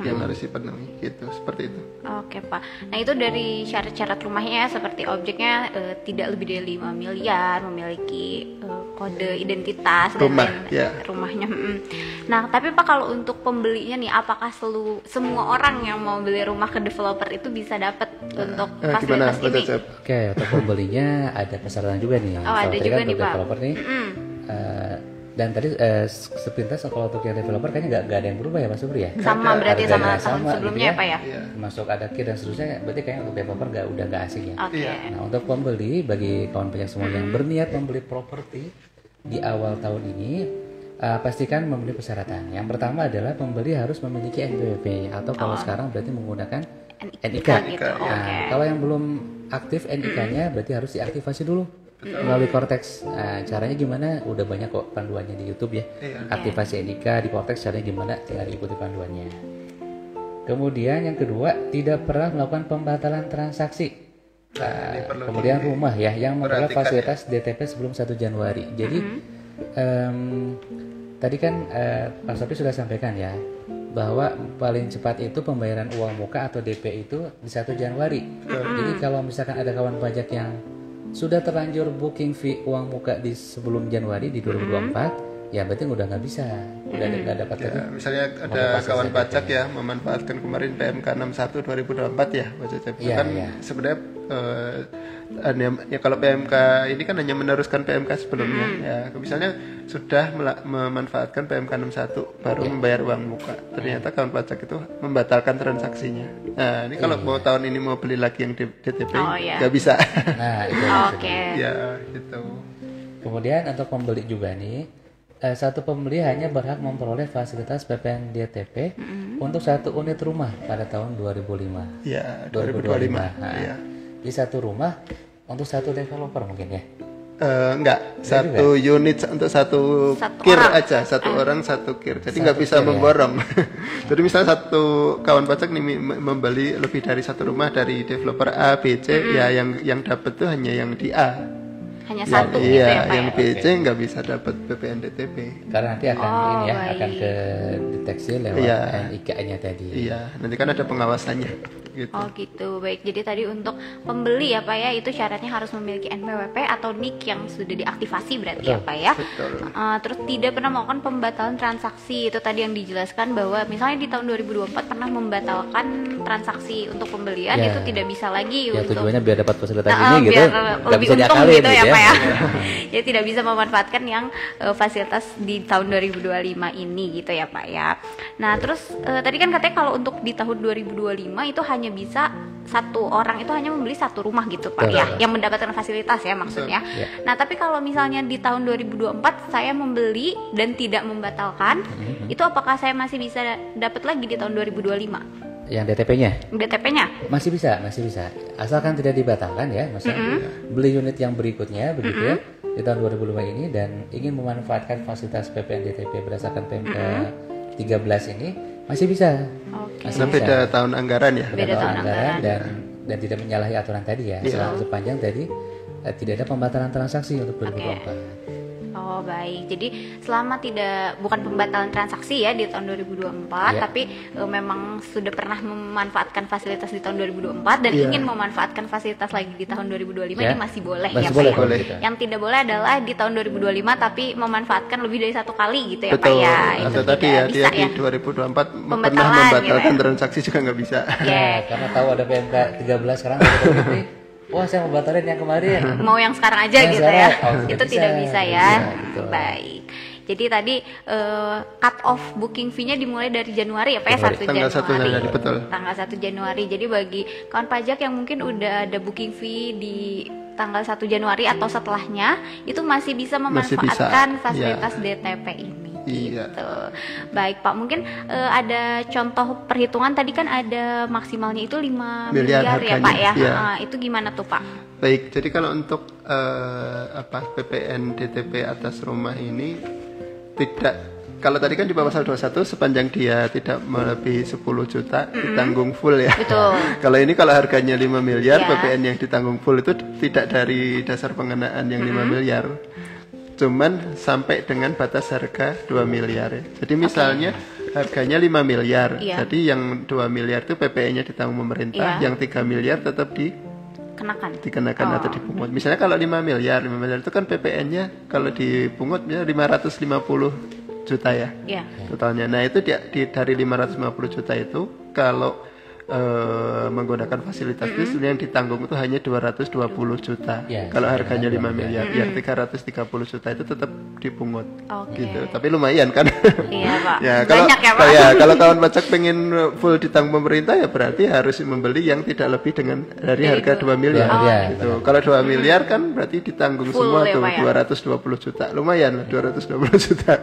Yang harus dipenuhi gitu, seperti itu. Oke Pak. Nah itu dari syarat-syarat rumahnya seperti objeknya tidak lebih dari 5 miliar, memiliki kode identitas rumah, dan rumahnya. Nah tapi Pak kalau untuk pembelinya nih, apakah semua orang yang mau beli rumah ke developer itu bisa dapat untuk fasilitas ini? Oke, untuk pembelinya ada persyaratan juga nih. Ada juga nih Pak. Developer nih. Dan tadi sepintas kalau untuk yang developer kayaknya nggak ada yang berubah ya Mas Subri ya? Sama berarti sama tahun sebelumnya gitu ya Pak ya? Masuk ada kir dan seterusnya, berarti kayaknya untuk developer udah nggak asing ya. Okay. Nah untuk pembeli, bagi kawan pajak semua yang berniat membeli properti di awal tahun ini, pastikan memenuhi persyaratan. Yang pertama adalah pembeli harus memiliki NPWP atau kalau sekarang berarti menggunakan NIK. Gitu. Nah, kalau yang belum aktif NIK-nya berarti harus diaktifasi dulu melalui Cortex. Caranya gimana? Udah banyak kok panduannya di YouTube ya. Aktivasi NIK di Cortex caranya gimana? Tinggal diikuti panduannya. Kemudian yang kedua, tidak pernah melakukan pembatalan transaksi. Kemudian rumah ya yang memperoleh fasilitas DTP sebelum 1 Januari. Jadi tadi kan Pak Sofi sudah sampaikan ya bahwa paling cepat itu pembayaran uang muka atau DP itu di 1 Januari. Jadi kalau misalkan ada kawan pajak yang sudah terlanjur booking fee uang muka di sebelum Januari di 2024, ya berarti udah nggak bisa, udah nggak dapat lagi. Misalnya ada kawan pajak ya memanfaatkan kemarin PMK 61 2024 ya, Pak Cecep. Sebenarnya ya kalau PMK ini kan hanya meneruskan PMK sebelumnya ya. Misalnya sudah memanfaatkan PMK 61 baru membayar uang muka. Ternyata kawan pajak itu membatalkan transaksinya. Nah, ini kalau mau tahun ini mau beli lagi yang DTP nggak bisa. Nah, itu ya, gitu. Kemudian untuk pembeli juga nih, satu pembeli hanya berhak memperoleh fasilitas PPN DTP untuk 1 unit rumah pada tahun 2005. Ya, 2025. Nah, di 1 rumah untuk 1 developer mungkin ya? Enggak, 1 unit untuk 1 kir orang aja, 1 orang 1 kir. Jadi nggak bisa memborong. Jadi misalnya 1 kawan pajak nih membeli lebih dari 1 rumah dari developer A, B, C, ya yang dapat tuh hanya yang di A. Hanya 1 gitu ya Pak. Yang B, C nggak bisa dapat PPN DTP. Karena nanti akan akan ke deteksi lewat NIK-nya tadi. Iya, nanti kan ada pengawasannya. Gitu. Oh gitu, baik. Jadi tadi untuk pembeli ya Pak ya, itu syaratnya harus memiliki NPWP atau NIK yang sudah diaktifasi berarti ya Pak ya. Terus tidak pernah melakukan pembatalan transaksi, itu tadi yang dijelaskan bahwa misalnya di tahun 2024 pernah membatalkan transaksi untuk pembelian itu tidak bisa lagi untuk tujuannya biar dapat fasilitas ini gitu, biar lebih untung gitu ya Pak ya. Jadi tidak bisa memanfaatkan yang fasilitas di tahun 2025 ini gitu ya Pak ya. Nah terus tadi kan katanya kalau untuk di tahun 2025 itu hanya bisa 1 orang itu hanya membeli 1 rumah gitu Pak ya, yang mendapatkan fasilitas ya maksudnya. Nah tapi kalau misalnya di tahun 2024 saya membeli dan tidak membatalkan, itu apakah saya masih bisa dapat lagi di tahun 2025? Yang DTP-nya? DTP-nya? Masih bisa. Asalkan tidak dibatalkan ya, maksudnya beli unit yang berikutnya begitu ya di tahun 2005 ini dan ingin memanfaatkan fasilitas PPN DTP berdasarkan PMK 13 ini masih bisa. Masih beda tahun anggaran ya. Beda tahun anggaran dan tidak menyalahi aturan tadi ya. Sepanjang tadi tidak ada pembatalan transaksi untuk 2024. Oh baik, jadi selama bukan pembatalan transaksi ya di tahun 2024, tapi memang sudah pernah memanfaatkan fasilitas di tahun 2024 dan ingin memanfaatkan fasilitas lagi di tahun 2025 ini masih boleh ya Pak ya? Yang tidak boleh adalah di tahun 2025 tapi memanfaatkan lebih dari 1 kali gitu ya Pak ya. Itu tadi ya, dia di 2024 pernah membatalkan transaksi juga nggak bisa. Karena tahu ada PMK 13 sekarang wah saya mau batalin yang kemarin, mau yang sekarang aja gitu ya. Itu tidak bisa ya. Baik, jadi tadi cut off booking fee-nya dimulai dari Januari ya Pak ya, 1 Januari. Betul. Tanggal 1 Januari. Jadi bagi kawan pajak yang mungkin udah ada booking fee di tanggal 1 Januari atau setelahnya, itu masih bisa memanfaatkan fasilitas DTP ini. Iya. Gitu. Baik Pak, mungkin ada contoh perhitungan tadi kan ada maksimalnya itu 5 miliar ya Pak ya. Iya. Itu gimana tuh Pak? Baik, jadi kalau untuk PPN DTP atas rumah ini tidak, kalau tadi kan di pasal 21 sepanjang dia tidak melebihi 10 juta ditanggung full ya. Betul. Kalau ini kalau harganya 5 miliar, PPN yang ditanggung full itu tidak dari dasar pengenaan yang 5 miliar. Cuman sampai dengan batas harga 2 miliar ya. Jadi misalnya harganya 5 miliar. Jadi yang 2 miliar itu PPN-nya ditanggung pemerintah, yang 3 miliar tetap dikenakan atau dipungut. Misalnya kalau 5 miliar itu kan PPN-nya kalau dipungut 550 juta ya totalnya. Nah itu dari 550 juta itu kalau menggunakan fasilitas itu yang ditanggung itu hanya 220 juta. Kalau harganya 5 miliar, yang 330 juta itu tetap dipungut. Gitu. Tapi lumayan kan? Iya, Pak. Ya, kalau banyak ya, Pak. Kalau kawan pajak pengen full ditanggung pemerintah ya berarti harus membeli yang tidak lebih dari harga 2 miliar. Gitu. Kalau 2 miliar kan berarti ditanggung full semua tuh ya? 220 juta. Lumayan 220 juta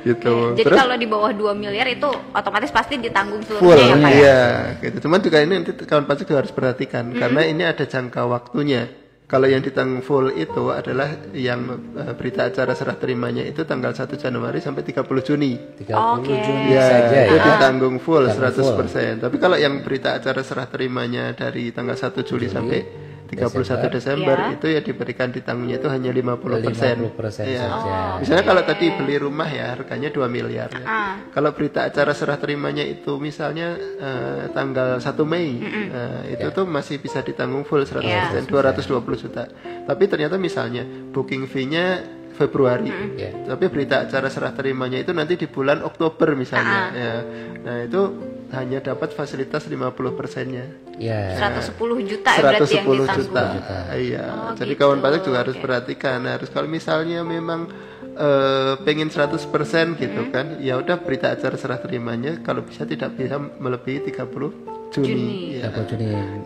gitu. Jadi terus, kalau di bawah 2 miliar itu otomatis pasti ditanggung full, seluruhnya ya Pak ya? Iya, gitu. Cuman juga ini nanti kawan pajak juga harus perhatikan karena ini ada jangka waktunya. Kalau yang ditanggung full itu adalah yang berita acara serah terimanya itu tanggal 1 Januari sampai 30 Juni. 30 Juni ya, saja itu ya. ditanggung full 100%. Tapi kalau yang berita acara serah terimanya dari tanggal 1 Juli sampai 31 Desember itu ya diberikan ditanggungnya itu hanya 50%. 50% ya. saja. Misalnya kalau tadi beli rumah ya harganya 2 miliar ya. Kalau berita acara serah terimanya itu misalnya tanggal 1 Mei itu tuh masih bisa ditanggung full 100%, 220 juta. Tapi ternyata misalnya booking fee-nya Februari, tapi berita acara serah terimanya itu nanti di bulan Oktober misalnya ya. Nah itu hanya dapat fasilitas 50%-nya. 110 juta ya berarti yang ditanggung. Iya. Jadi gitu. Kawan pajak juga harus perhatikan. Harus kalau misalnya memang pengen 100% gitu kan, ya udah berita acara serah terimanya kalau bisa tidak bisa melebihi 30 Juni. Ya.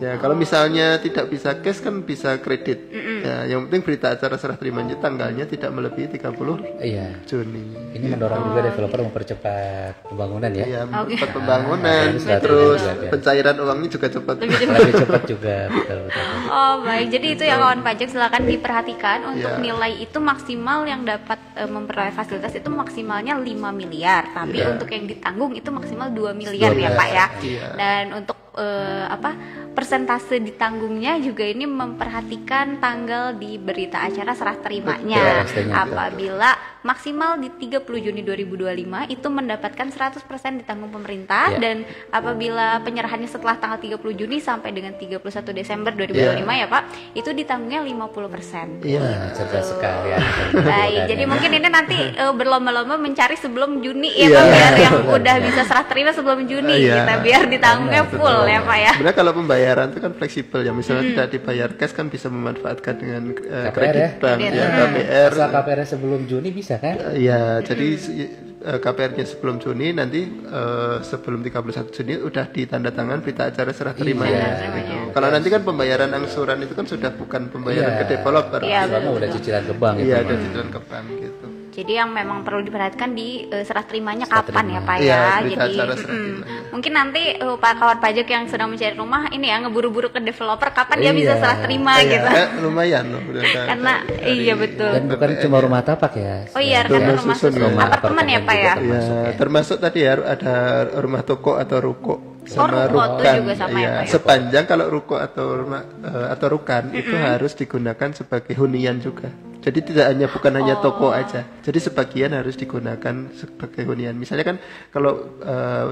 Ya, kalau misalnya tidak bisa cash kan bisa kredit. Ya, yang penting berita acara serah terimanya tanggalnya tidak melebihi 30 Juni. Ini mendorong juga developer mempercepat pembangunan ya. Iya, mempercepat pembangunan, terus pencairan uangnya juga cepat. Lebih cepat juga, betul. Oh, baik. Jadi itu ya kawan pajak, silakan diperhatikan untuk nilai itu maksimal yang dapat memperoleh fasilitas itu maksimalnya 5 miliar, tapi untuk yang ditanggung itu maksimal 2 miliar ya, Pak ya. Dan untuk persentase ditanggungnya juga ini memperhatikan tanggal di berita acara serah terimanya. Apabila maksimal di 30 Juni 2025 itu mendapatkan 100% ditanggung pemerintah dan apabila penyerahannya setelah tanggal 30 Juni sampai dengan 31 Desember 2025 ya Pak, itu ditanggungnya 50%. Iya, cerdas sekali ya. Baik, jadi mungkin ini nanti berlomba-lomba mencari sebelum Juni ya Pak, biar yang udah bisa serah terima sebelum Juni kita biar ditanggungnya full ya Pak ya. Sebenarnya kalau pembayaran itu kan fleksibel ya, misalnya tidak dibayar cash kan bisa memanfaatkan dengan kredit bank ya, KPR. Asal KPR sebelum Juni bisa kan? Ya, jadi KPR-nya sebelum Juni, nanti sebelum 31 Juni udah ditandatangan berita acara serah terimanya. Gitu. Kalau nanti kan pembayaran angsuran itu kan sudah bukan pembayaran ke developer. Karena udah cicilan ke bank. Iya, udah cicilan ke bank gitu. Jadi yang memang perlu diperhatikan di serah terimanya kapan ya Pak ya. Iya, jadi mungkin nanti Pak kawan pajak yang sedang mencari rumah ini ya ngeburu-buru ke developer kapan dia bisa serah terima gitu. Lumayan loh. Karena iya betul. Dan bukan cuma rumah tapak ya. Oh iya, karena rumah susun apartemen ya Pak ya. Ya, termasuk tadi ya ada rumah toko atau ruko. Sama rukan juga sama ya, sepanjang kalau ruko atau rumah atau rukan itu harus digunakan sebagai hunian juga. Jadi tidak bukan hanya toko aja. Jadi sebagian harus digunakan sebagai hunian. Misalnya kan kalau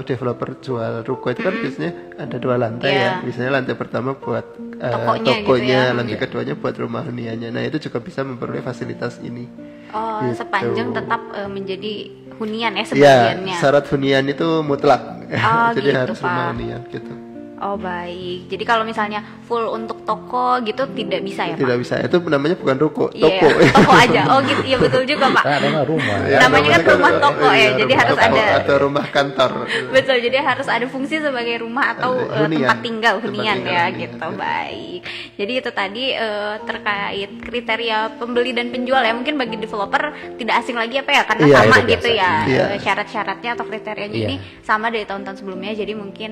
developer jual ruko itu kan biasanya ada 2 lantai ya. Misalnya lantai pertama buat tokonya, gitu ya. Lantai keduanya buat rumah huniannya. Nah, itu juga bisa memperoleh fasilitas ini. Oh, gitu. Sepanjang tetap menjadi hunian ya sebagiannya. Ya, syarat hunian itu mutlak. Jadi gitu, harus rumah hunian gitu. Oh baik, jadi kalau misalnya full untuk toko gitu tidak bisa ya Pak? Tidak bisa, itu namanya bukan ruko, Iya, toko. toko aja. Oh gitu, iya betul juga Pak. Namanya rumah. Ya, Namanya kan rumah toko ya, jadi rumah harus toko ada. atau rumah kantor. Betul, jadi harus ada fungsi sebagai rumah atau Hunian. tempat tinggal hunian Tempat tinggal, ya hunian. gitu. Baik. Jadi itu tadi terkait kriteria pembeli dan penjual ya. Mungkin bagi developer tidak asing lagi apa ya, karena Iya, sama itu gitu biasa. ya. Iya. Syarat-syaratnya atau kriterianya Iya. ini sama dari tahun-tahun sebelumnya. Jadi mungkin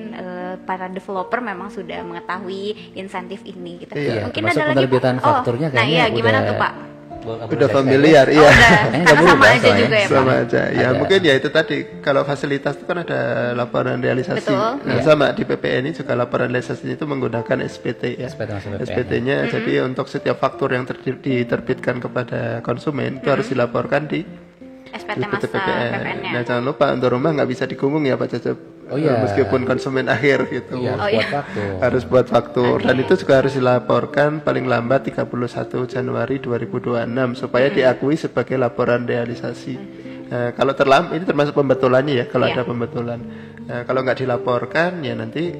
para developer memang sudah mengetahui insentif ini gitu. Iya, Mungkin termasuk ada lagi penerbitan Pak. fakturnya Nah kayaknya iya gimana udah- tuh Pak? Udah familiar, Oh, iya. udah, Kayaknya karena nggak sama berubah aja soalnya. juga ya Pak. Sama aja. Ya Ada. mungkin ya itu tadi kalau fasilitas itu kan ada laporan realisasi. Betul. Nah, Iya. sama di PPN ini juga laporan realisasi itu menggunakan SPT ya. SPT masuk PPN. SPT-nya jadi untuk setiap faktur yang diterbitkan kepada konsumen itu harus dilaporkan di SPT SPT masa PPN-nya. Nah jangan lupa untuk rumah nggak bisa digunggung ya Pak Cecep. Oh, iya. Meskipun konsumen akhir gitu. Iya, Oh, buat iya. waktu. Harus buat faktur dan itu juga harus dilaporkan paling lambat 31 Januari 2026 supaya diakui sebagai laporan realisasi. Nah, kalau terlambat ini termasuk pembetulannya ya kalau Iya. ada pembetulan. Nah, kalau nggak dilaporkan ya nanti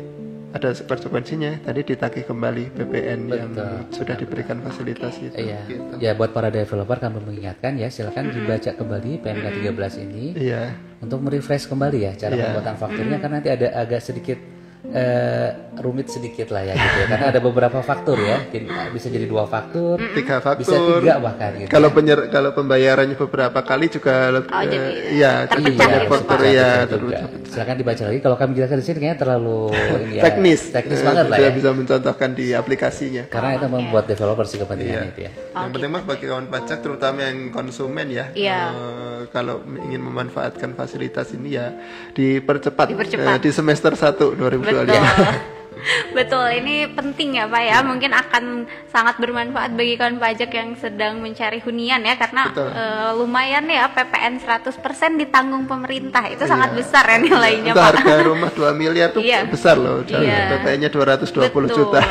ada konsekuensinya. Tadi ditagih kembali PPN yang sudah diberikan fasilitas itu. Iya. Gitu. Ya buat para developer kami mengingatkan ya, silakan dibaca kembali PMK 13 ini Iya. untuk merefresh kembali ya cara Iya. pembuatan fakturnya, karena nanti ada agak sedikit rumit sedikit lah ya gitu ya. Karena ada beberapa faktur ya. Bisa jadi 2 faktur, 3 faktur. bisa 3 bahkan gitu. Kalau kalau pembayarannya beberapa kali juga jadi ya terpecah ada gitu, faktur Pak. ya juga. Silakan dibaca lagi. Kalau kami jelaskan di sini kayaknya terlalu ini ya, teknis banget lah ya. Tidak bisa mencontohkan di aplikasinya. Karena itu membuat developer sih kepentingan itu ya. Yang penting mah bagi kawan pajak terutama yang konsumen ya, Iya. kalau ingin memanfaatkan fasilitas ini ya dipercepat, Dipercepat. di semester 1 2025. Betul. Betul, ini penting ya Pak ya. Mungkin akan sangat bermanfaat bagi kawan pajak yang sedang mencari hunian ya, karena Betul. lumayan ya PPN 100% ditanggung pemerintah. Itu sangat besar ya nilainya Untuk Pak. harga rumah 2 miliar tuh Iya. besar loh. Iya. PPN-nya 220 Betul. juta.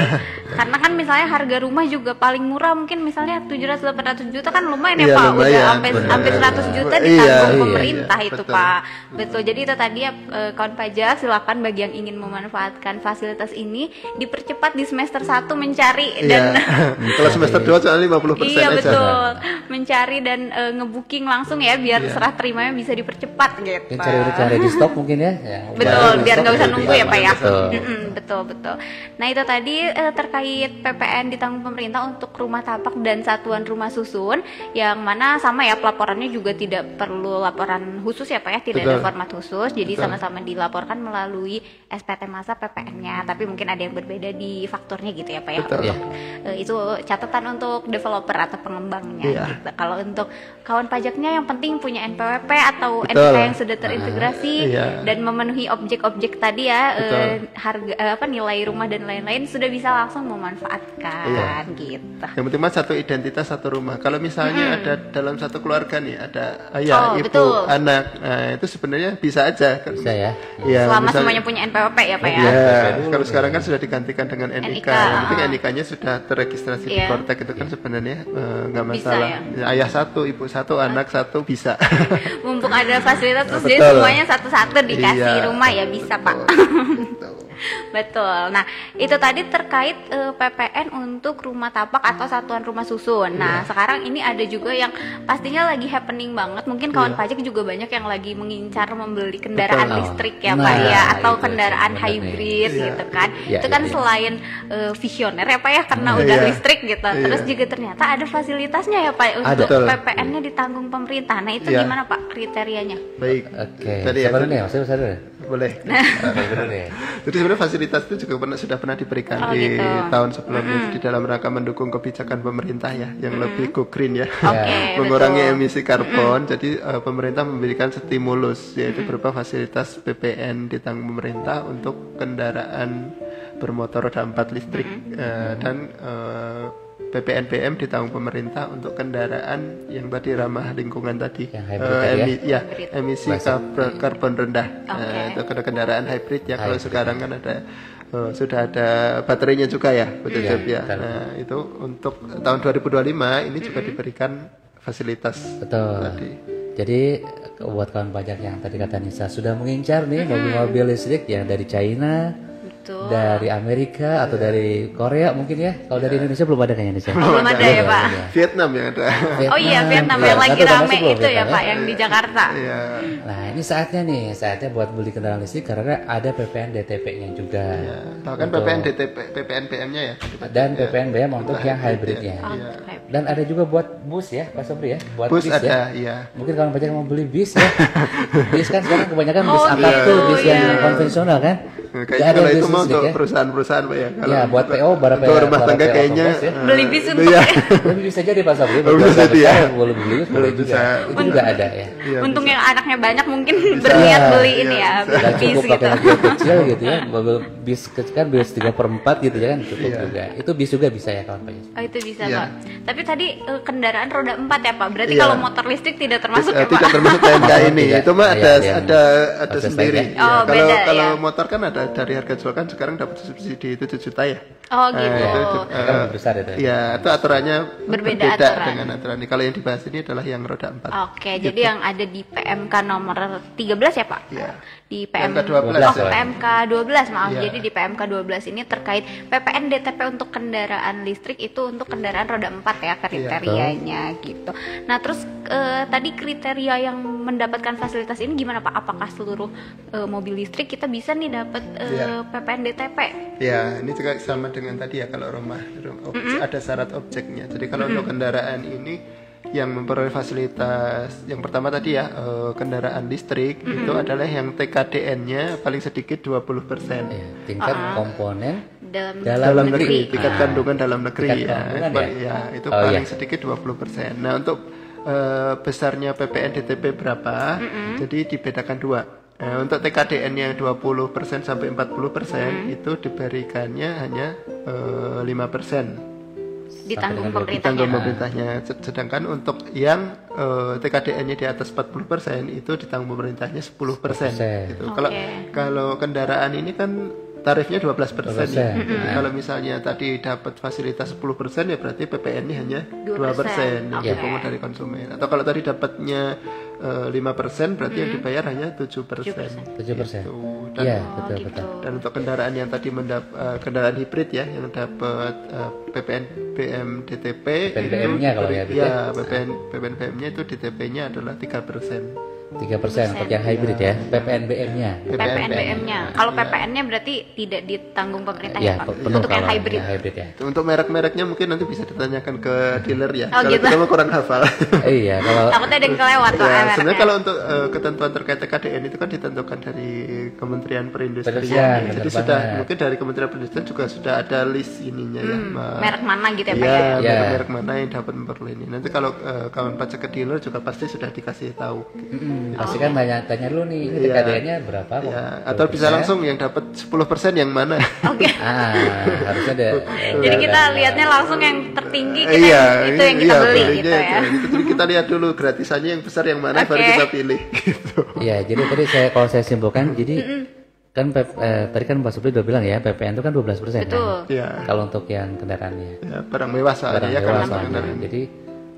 Karena kan misalnya harga rumah juga paling murah mungkin misalnya 700-800 juta kan lumayan ya Iya, Pak. lumayan. Udah hampir Benar. 100 juta Iya, ditanggung iya, pemerintah iya, itu betul. Pak. Betul. Jadi itu tadi ya kawan pajak, silakan bagi yang ingin memanfaatkan fasilitas ini dipercepat di semester 1 mencari dan Iya. Kalau semester 2 soalnya 50% iya aja. betul, mencari dan ngebooking langsung ya biar Iya. serah terimanya bisa dipercepat gitu. Mungkin cari di stok mungkin ya. Betul, biar nggak usah lebih nunggu ya Pak ya. Betul. Betul betul. Nah itu tadi terkait PPN ditanggung pemerintah untuk rumah tapak dan satuan rumah susun, yang mana sama ya pelaporannya juga tidak perlu laporan khusus ya Pak ya, tidak ada Betul. format khusus, jadi Betul. sama-sama dilaporkan melalui SPT masa PPN-nya, tapi mungkin ada yang berbeda di fakturnya gitu ya Pak ya. Betul. Iya. Itu catatan untuk developer atau pengembangnya Iya. gitu. Kalau untuk kawan pajaknya yang penting punya NPWP atau Betul. NPK yang sudah terintegrasi Iya. dan memenuhi objek-objek tadi ya, Betul. harga nilai rumah dan lain-lain sudah bisa langsung memanfaatkan gitu. Yang penting mah satu identitas satu rumah. Kalau misalnya ada dalam satu keluarga nih ada ayah, Oh, ibu, betul. anak, nah, itu sebenarnya bisa aja. Bisa ya. Iya, Selama misalnya- semuanya punya NPWP ya Pak ya. Iya, kalau sekarang kan sudah digantikan dengan NIK. NIK, Yang penting NIK-nya sudah terregistrasi di Iya. Kortek, itu kan sebenarnya nggak Bisa masalah. ya. Ayah satu, ibu satu, anak satu bisa. Mumpung ada fasilitas terus jadi Betul. semuanya satu-satu dikasih Iya. rumah ya bisa Pak. Betul. Betul. Nah, itu tadi terkait PPN untuk rumah tapak atau satuan rumah susun. Nah, sekarang ini ada juga yang pastinya lagi happening banget. Mungkin kawan pajak juga banyak yang lagi mengincar membeli kendaraan Betul. listrik ya, Nah, Pak ya, atau itu kendaraan sih, benar nih. hybrid Iya. gitu kan. Iya, Itu kan iya, iya. selain visioner ya, Pak ya, karena udah Iya. listrik gitu. Terus Iya. juga ternyata ada fasilitasnya ya, Pak, untuk Betul. PPN-nya ditanggung pemerintah. Nah, itu Iya. gimana, Pak, kriterianya? Baik. Oke. Tadi ya, Siapa dulu tadi. nih? Maksudnya saya dulu. Boleh. Oke, dulu deh. Jadi sebenarnya fasilitas itu juga sudah pernah diberikan Oh, di gitu. tahun sebelumnya di dalam rangka mendukung kebijakan pemerintah ya, yang lebih go green ya, Oke, mengurangi betul. emisi karbon. Jadi pemerintah memberikan stimulus yaitu berupa fasilitas PPN ditanggung pemerintah untuk kendaraan bermotor roda 4 listrik dan PPNBM ditanggung pemerintah untuk kendaraan yang tadi ramah lingkungan tadi, Yang hybrid tadi ya? emisi Bahasa- karbon rendah. Oke. Itu kendaraan hybrid ya. Kalau Hybrid. sekarang kan ada sudah ada baterainya juga ya, betul Iya, ya. betul. Nah, itu untuk tahun 2025 ini juga diberikan fasilitas Betul. tadi. Jadi buat kawan pajak yang tadi kata Nisa sudah mengincar nih mobil-mobil listrik yang dari China, Betul. dari Amerika atau dari Korea mungkin ya. Kalau dari Indonesia belum ada kayaknya Indonesia. Belum ada ya Pak. Vietnam yang ada. Oh iya Vietnam yang lagi rame itu ya Pak, yang di Jakarta. Iya. Nah ini saatnya buat beli kendaraan listrik karena ada PPN DTP-nya juga. Ya. Tahu kan PPN DTP, PPN BM-nya ya. Dan PPN BM untuk yang hybridnya. Dan ada juga buat bus ya, Pak Sobri ya. Buat Bus bis ada, ya. iya. Mungkin kalau pajak mau beli bis ya. Bis kan sekarang kebanyakan bis Oh, atap gitu, tuh, bis yang iya. konvensional kan. Kayaknya kalau itu mau untuk ya. perusahaan-perusahaan Pak ya. Kalau Ya, buat PO berapa untuk rumah tangga PO kayaknya ya. Beli bis untuk iya. Tapi bisa jadi Pak Sobri. Oh, bisa jadi ya. Boleh beli bis, boleh juga. Bisa. Itu juga ada ya. Iya, Untung bisa. yang anaknya banyak mungkin berniat Iya, beli ini ya, beli Gak bis cukup gitu. pakai mobil kecil gitu ya, mobil bis kecil kan bis 3/4 gitu ya kan cukup Iya. juga. Itu bis juga bisa ya kawan Pak. Oh itu bisa Iya. Pak. Tapi tadi kendaraan roda 4 ya Pak. Berarti Iya. kalau motor listrik tidak termasuk ya Pak? Tidak termasuk PMK ini. Tidak. Itu mah Iya, yang ada akses sendiri. lainnya. Ya, Oh, kalau beda, kalau ya. motor kan ada dari harga jual kan sekarang dapat subsidi 7 juta ya. Oh gitu. Kan lebih besar itu. Ya, itu aturannya Berbeda aturan. dengan aturan ini. Kalau yang dibahas ini adalah yang roda 4. Oke, jadi yang ada di PMK nomor 13 ya Pak? Iya. Di PMK 12. Oh, ya. PMK 12 maaf. Iya. Jadi di PMK 12 ini terkait PPN DTP untuk kendaraan listrik itu untuk kendaraan roda 4 ya kriterianya gitu. Nah, terus tadi kriteria yang mendapatkan fasilitas ini gimana Pak? Apakah seluruh mobil listrik kita bisa nih dapat Iya. PPN DTP? Ya, ini juga sama dengan tadi ya kalau rumah ada syarat objeknya. Jadi kalau untuk kendaraan ini yang memperoleh fasilitas yang pertama tadi ya kendaraan listrik itu adalah yang TKDN-nya paling sedikit 20%. Ya, tingkat komponen Dalam Negeri, tingkat kandungan dalam negeri Tingkat ya. kandungan Ya, itu Oh, paling iya. sedikit 20%. Nah, untuk besarnya PPN DTP berapa? Jadi dibedakan dua. Untuk TKDN-nya 20% sampai 40% itu diberikannya hanya 5%. ditanggung Ditanggung pemerintahnya. pemerintahnya. Sedangkan untuk yang TKDN-nya di atas 40% itu ditanggung pemerintahnya 10%. Gitu. Kalau kendaraan ini kan tarifnya 12% ya. Jadi kalau misalnya tadi dapat fasilitas 10% ya berarti PPN-nya hanya 2% yang dipungut dari konsumen. Atau kalau tadi dapatnya 5% berarti yang dibayar hanya 7%. 7%. Gitu. Iya, betul. Dan untuk kendaraan yang tadi kendaraan hibrid ya yang dapat PPN BM DTP PPN-nya kalau ya, gitu ya PPN BM-nya itu DTP-nya adalah 3%. 3% untuk yang hybrid ya, PPN BM-nya. PPN BM-nya. Kalau PPN-nya berarti tidak ditanggung pemerintah Ya, ya Pak? penuh Untuk yang kalau hybrid. yang hybrid ya. Untuk merek-mereknya mungkin nanti bisa ditanyakan ke dealer ya. Oh, Kalau gitu. kita mah kurang hafal. Iya, kalau Takutnya ada yang kelewat Pak. Ya, sebenarnya kalau untuk ketentuan terkait TKDN itu kan ditentukan dari Kementerian Perindustrian. Perindustrian, Jadi benar sudah banget. mungkin dari Kementerian Perindustrian juga sudah ada list ininya ya. merek mana gitu ya Pak Iya, ya? Ya. merek mana yang dapat memperoleh ini. Nanti kalau kawan pajak ke dealer juga pasti sudah dikasih tahu. pasti kan tanya dulu nih, ini Iya. TKDN-nya berapa kok? Ya, atau bisa langsung yang dapat 10% yang mana. Oke. Harusnya ada. Jadi kita lihatnya langsung yang tertinggi kita Iya, itu yang kita beli belinya gitu ya. itu. Jadi kita lihat dulu gratisannya yang besar yang mana baru Oke. kita pilih gitu. Iya, jadi tadi kalau saya simpulkan, jadi kan tadi kan Pak Supri udah bilang ya, PPN itu kan 12% Betul. kan? Iya. Kalau untuk yang kendaraannya. Ya, barang mewah soalnya Barang ya mewah kalau soalnya. kendaraan. Jadi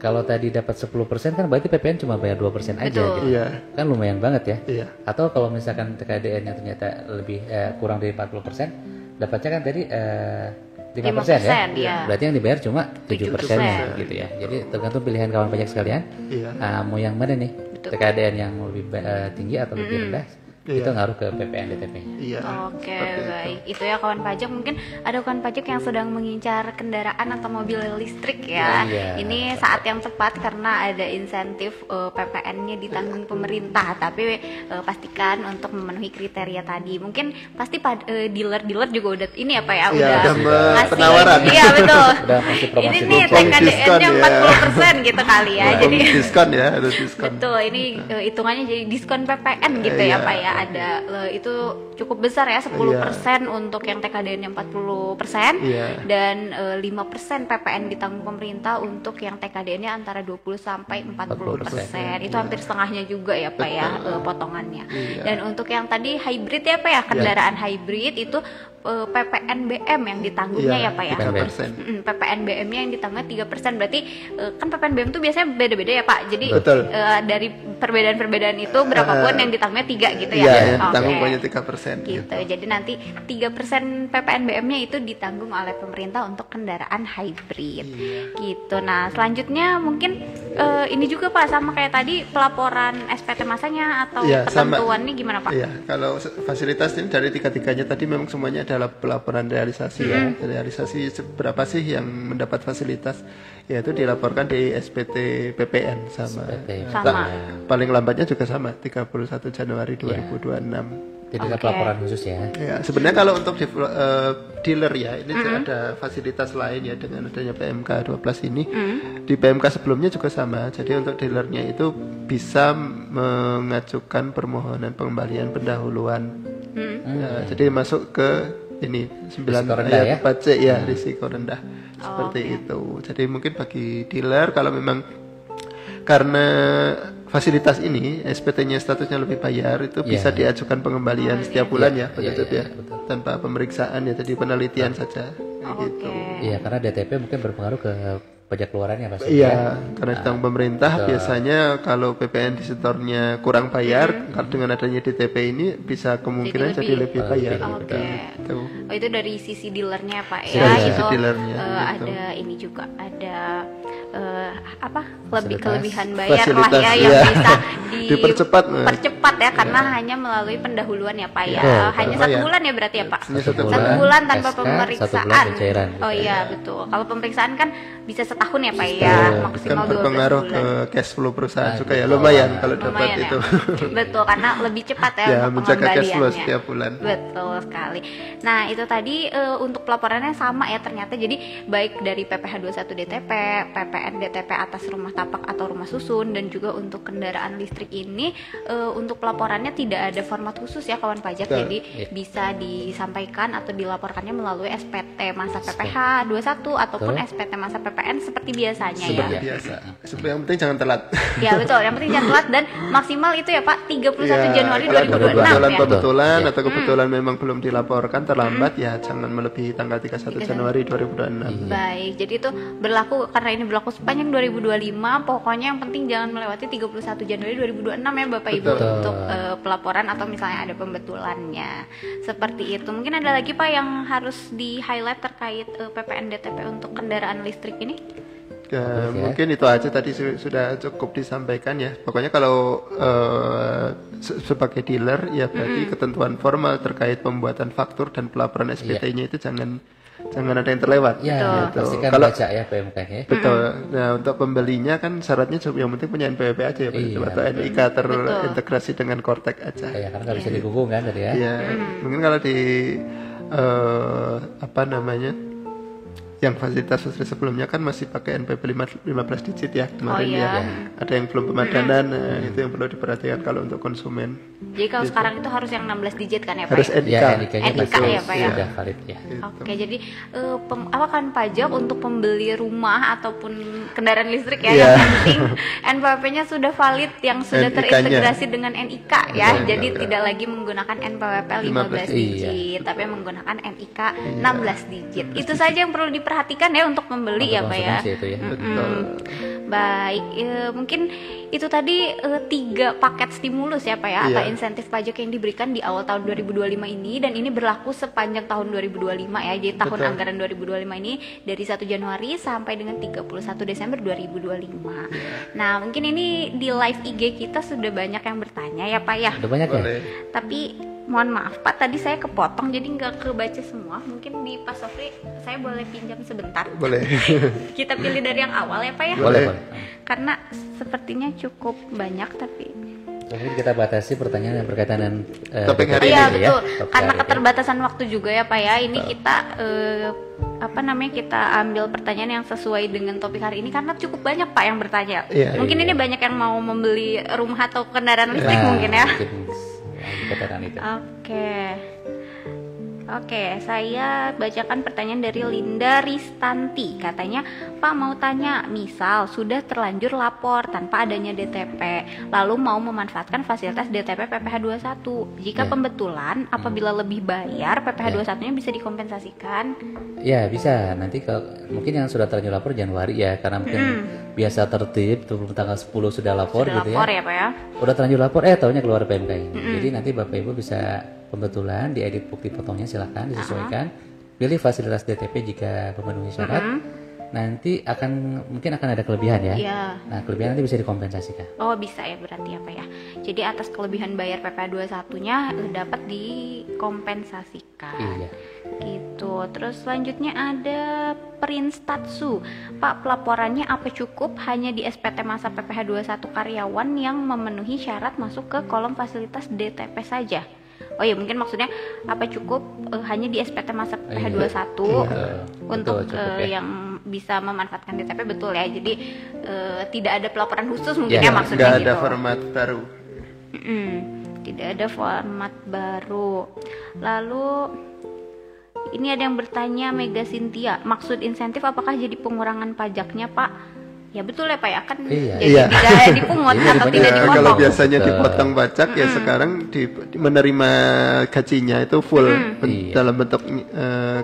kalau tadi dapat 10% kan berarti PPN cuma bayar 2% aja Betul. gitu. Iya. Kan lumayan banget ya. Iya. Atau kalau misalkan TKDN-nya ternyata lebih kurang dari 40%, dapatnya kan tadi 5% ya. 5%, iya. Berarti yang dibayar cuma 7% 7%. gitu ya. Jadi tergantung pilihan kawan pajak sekalian. Iya. Mau yang mana nih? TKDN yang lebih tinggi atau lebih rendah? Iya. Itu ngaruh ke PPN DTP-nya. Iya. Oke, baik. Itu ya kawan pajak. Mungkin ada kawan pajak yang sedang mengincar kendaraan atau mobil listrik ya. Iya. Ini saat yang tepat karena ada insentif PPN-nya ditanggung pemerintah. Tapi pastikan untuk memenuhi kriteria tadi. Mungkin pasti dealer-dealer juga udah ini apa ya? Iya, udah ngasih penawaran. Iya, betul. Udah ngasih promosi Ini nih dulu. TKDN-nya Diskon, 40% gitu kali ya. Jadi diskon ya, ada diskon. betul, ini hitungannya jadi diskon PPN gitu ya Iya. Pak ya. Ada itu cukup besar ya, 10% untuk yang TKDN-nya 40% Iya. dan 5% PPN ditanggung pemerintah untuk yang TKDN-nya antara 20 sampai 40%. Itu hampir setengahnya juga ya Pak ya potongannya. Iya. Dan untuk yang tadi hybrid ya Pak ya, kendaraan hybrid itu PPN BM yang ditanggungnya Iya, ya Pak ya. 3%. PPN BM-nya yang ditanggung 3%. Berarti kan PPN BM itu biasanya beda-beda ya Pak. Jadi Betul. dari perbedaan-perbedaan itu berapapun yang ditanggungnya 3 gitu ya? Iya, Oke. ditanggung pokoknya 3%. Gitu. Jadi nanti 3% PPNBM-nya itu ditanggung oleh pemerintah untuk kendaraan hybrid. Gitu. Nah, selanjutnya mungkin ini juga Pak, sama kayak tadi pelaporan SPT masanya atau ketentuannya gimana Pak? Iya, kalau fasilitas ini dari tiga-tiganya tadi memang semuanya adalah pelaporan realisasi ya. Realisasi seberapa sih yang mendapat fasilitas, yaitu dilaporkan di SPT PPN sama. Paling lambatnya juga sama 31 Januari 2026. Jadi ada pelaporan khusus ya. Ya, sebenarnya kalau untuk dealer ya, ini ada fasilitas lain ya dengan adanya PMK 12 ini. Di PMK sebelumnya juga sama. Jadi untuk dealernya itu bisa mengajukan permohonan pengembalian pendahuluan. Jadi masuk ke ini 9 ayat 4C ya, risiko rendah. Seperti itu. Jadi mungkin bagi dealer kalau memang karena fasilitas ini SPT-nya statusnya lebih bayar, itu bisa diajukan pengembalian setiap bulan ya, tanpa pemeriksaan ya, jadi penelitian saja gitu. Iya, karena DTP mungkin berpengaruh ke pajak keluarannya pasti. Iya, karena ditanggung pemerintah. Biasanya kalau PPN di setornya kurang bayar, dengan adanya DTP ini bisa kemungkinan jadi lebih bayar. Oh, itu dari sisi dealernya Pak ya. Dari itu sisi dealernya, ada ini juga ada kelebihan bayar lah ya yang bisa dipercepat ya, karena hanya melalui pendahuluan ya Pak ya. Hanya 1 bulan ya berarti ya Pak. 1 bulan tanpa pemeriksaan. Oh iya betul. Kalau pemeriksaan kan bisa setahun ya Pak ya, maksimal 12 bulan. Berpengaruh ke cash flow perusahaan juga ya, lumayan kalau dapat itu. Betul, karena lebih cepat ya untuk menjaga cash flow pengembaliannya. setiap bulan. Betul sekali. Nah itu tadi untuk pelaporannya sama ya ternyata, jadi baik dari PPh 21 DTP, PPN DTP atas rumah tapak atau rumah susun, dan juga untuk kendaraan listrik ini untuk pelaporannya tidak ada format khusus ya kawan pajak. Jadi bisa disampaikan atau dilaporkannya melalui SPT masa PPh 21 ataupun SPT masa PPN seperti biasanya seperti biasa. Yang penting jangan telat. Ya betul, yang penting jangan telat, dan maksimal itu ya Pak 31 Januari 2026 ya. Kebetulan atau kebetulan memang belum dilaporkan terlambat ya jangan melebihi tanggal 31 Januari 2026. Baik, jadi itu berlaku karena ini berlaku sepanjang 2025. Pokoknya yang penting jangan melewati 31 Januari 2026 ya Bapak Ibu untuk pelaporan atau misalnya ada pembetulannya. Seperti itu. Mungkin ada lagi Pak yang harus di-highlight terkait PPN DTP untuk kendaraan listrik ini? Mungkin itu aja tadi sudah cukup disampaikan ya. Pokoknya kalau sebagai dealer ya berarti ketentuan formal terkait pembuatan faktur dan pelaporan SPT-nya itu jangan ada yang terlewat. Ya, pastikan kalau baca ya PMK ya. Betul. Nah untuk pembelinya kan syaratnya yang penting punya NPWP aja ya, atau NIK terintegrasi dengan Kortek aja. Ya, karena nggak bisa dihubung kan tadi ya. Iya. Mungkin kalau di yang fasilitas sebelumnya kan masih pakai NPWP 15 digit ya kemarin ya. Ada yang belum pemadanan, itu yang perlu diperhatikan kalau untuk konsumen. Jadi kalau sekarang itu harus yang 16 digit kan ya Pak? Harus NIK. NIK ya Pak ya. Sudah valid ya. Oke, jadi kan pajak untuk pembeli rumah ataupun kendaraan listrik ya, yang penting NPWP-nya sudah valid, yang sudah terintegrasi dengan NIK ya. Jadi tidak lagi menggunakan NPWP 15 digit, tapi menggunakan NIK 16 digit. Itu saja yang perlu diperhatikan ya untuk membeli ya Pak ya. Baik, mungkin itu tadi 3 paket stimulus ya Pak ya, atau insentif pajak yang diberikan di awal tahun 2025 ini, dan ini berlaku sepanjang tahun 2025 ya. Jadi tahun anggaran 2025 ini dari 1 Januari sampai dengan 31 Desember 2025. Nah, mungkin ini di live IG kita sudah banyak yang bertanya ya Pak ya. Sudah banyak ya? Tapi mohon maaf Pak, tadi saya kepotong jadi nggak kebaca semua. Mungkin di Pak Sofri saya boleh pinjam sebentar? Boleh. Kita pilih dari yang awal ya Pak ya? Boleh. Karena sepertinya cukup banyak, tapi mungkin kita batasi pertanyaan yang berkaitan dengan topik hari ini. Iya betul, karena keterbatasan waktu juga ya Pak ya. Ini kita kita ambil pertanyaan yang sesuai dengan topik hari ini karena cukup banyak Pak yang bertanya. Mungkin ini banyak yang mau membeli rumah atau kendaraan listrik mungkin ya. Oke. Oke, saya bacakan pertanyaan dari Linda Ristanti. Katanya, Pak mau tanya, misal sudah terlanjur lapor tanpa adanya DTP, lalu mau memanfaatkan fasilitas DTP PPh 21. Jika pembetulan, apabila lebih bayar, PPh 21-nya bisa dikompensasikan? Ya, bisa. Nanti kalau mungkin yang sudah terlanjur lapor Januari ya, karena mungkin biasa tertib, tanggal 10 sudah lapor Sudah gitu lapor ya. ya Pak ya? Udah terlanjur lapor, tahunya keluar PMK ini. Jadi nanti Bapak Ibu bisa pembetulan, diedit bukti potongnya silahkan disesuaikan. Pilih fasilitas DTP jika memenuhi syarat. Nanti mungkin akan ada kelebihan ya. Iya. Nah, kelebihan nanti bisa dikompensasikan. Oh bisa ya berarti apa ya? Jadi atas kelebihan bayar PPh 21-nya dapat dikompensasikan. Iya. Gitu. Terus selanjutnya ada Prince Tatsu. Pak, pelaporannya apa cukup hanya di SPT masa PPh 21 karyawan yang memenuhi syarat masuk ke kolom fasilitas DTP saja? Oh ya, mungkin maksudnya apa cukup hanya di SPT masa PPh 21 untuk betul, cukup, ya. yang bisa memanfaatkan DTP, betul ya. Jadi tidak ada pelaporan khusus mungkin ya maksudnya Nggak gitu. ada format baru. Tidak ada format baru. Lalu ini ada yang bertanya, Mega Cynthia, maksud insentif apakah jadi pengurangan pajaknya Pak? Ya betul ya Pak ya, kan jadi tidak dipungut atau tidak dipotong. Kalau biasanya dipotong pajak ya sekarang menerima gajinya itu full dalam bentuk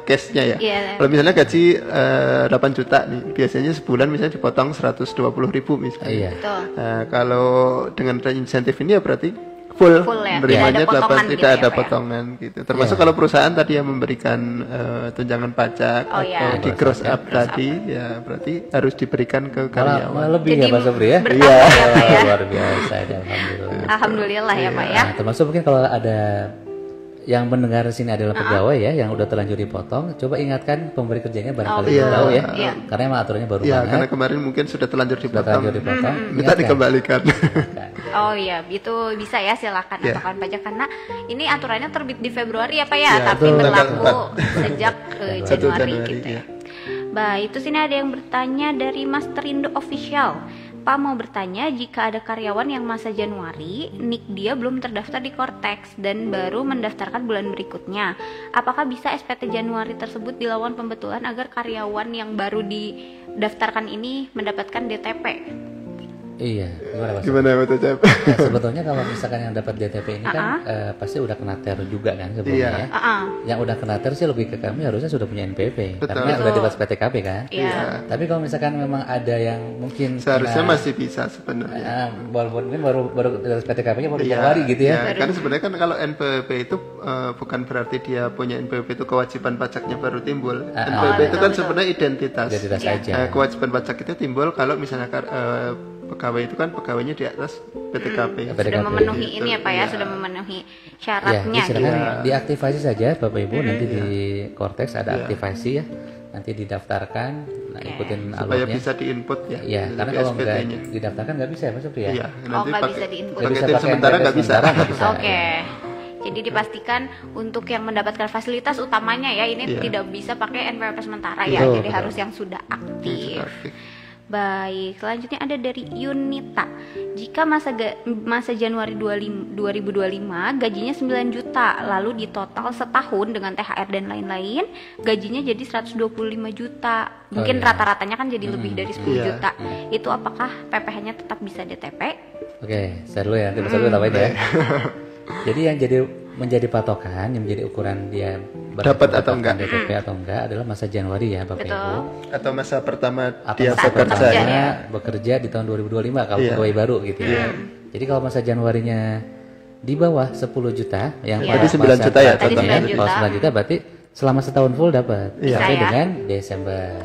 cash-nya ya. Kalau misalnya gaji 8 juta nih, biasanya sebulan misalnya dipotong 120.000 misalnya. Kalau dengan insentif ini ya berarti full ya, menerimanya tidak ada Pak, potongan gitu. Termasuk kalau perusahaan tadi yang memberikan tunjangan pajak atau di cross up tadi ya berarti harus diberikan ke karyawan. Malah lebih ya Pak Sobri ya. Iya. Luar biasa ya, alhamdulillah. Alhamdulillah ya Pak ya. Nah, termasuk mungkin kalau ada yang mendengar sini adalah pegawai ya yang udah terlanjur dipotong, coba ingatkan pemberi kerjanya barangkali belum tahu ya. Karena emang aturannya baru banget. Karena kemarin mungkin sudah terlanjur dipotong. Minta Ingatkan. dikembalikan. Oh iya, itu bisa ya, silakan aturan pajak karena ini aturannya terbit di Februari ya Pak ya, tapi berlaku sejak Januari gitu ya. Baik, itu sini ada yang bertanya dari Master Indo Official. Pak mau bertanya, jika ada karyawan yang masa Januari, NIK dia belum terdaftar di Cortex dan baru mendaftarkan bulan berikutnya, apakah bisa SPT Januari tersebut dilakukan pembetulan agar karyawan yang baru didaftarkan ini mendapatkan DTP? Iya, gimana Pak Cep? Nah, sebetulnya kalau misalkan yang dapat DTP ini kan pasti udah kena ter juga kan sebelumnya ya. Yang udah kena ter sih lebih ke kami harusnya sudah punya NPWP karena udah dibuat PTKP kan. Tapi kalau misalkan memang ada yang mungkin seharusnya masih bisa sebenarnya. Mungkin baru PTKP-nya baru Januari gitu ya. Kan sebenarnya kan kalau NPWP itu bukan berarti dia punya NPWP itu kewajiban pajaknya baru timbul. NPWP itu kan sebenarnya identitas aja. Kewajiban pajak itu timbul kalau misalnya pegawai itu kan pegawainya di atas PTKP. Sudah memenuhi ini ya Pak ya, sudah memenuhi syaratnya. Ya, silakan diaktifasi saja Bapak Ibu, nanti di Cortex ada aktivasi ya. Nanti didaftarkan, ikutin alurnya. Supaya bisa diinput ya. Iya, karena kalau nggak didaftarkan nggak bisa ya Mas Sobri ya. Iya, nanti nggak bisa diinput. Pakai sementara nggak bisa. Oke. Jadi dipastikan untuk yang mendapatkan fasilitas utamanya ya, ini tidak bisa pakai NPWP sementara ya. Jadi harus yang sudah aktif. Baik, selanjutnya ada dari Yunita. Jika masa Januari 2025 gajinya 9 juta, lalu di total setahun dengan THR dan lain-lain, gajinya jadi 125 juta. Mungkin rata-ratanya kan jadi lebih dari 10 juta. Itu apakah PPh-nya tetap bisa DTP? Oke, saya dulu ya, nanti Mas Sobri tambahin ya. Jadi yang menjadi patokan, yang menjadi ukuran dia dapat atau enggak DTP atau enggak adalah masa Januari ya Bapak Ibu. Atau masa pertama atau dia bekerja di tahun 2025 kalau pegawai baru gitu ya. Jadi kalau masa Januarinya di bawah 10 juta yang berarti 9 juta ya totalnya. Kalau 9 juta berarti selama setahun full dapat. Sampai dengan Desember.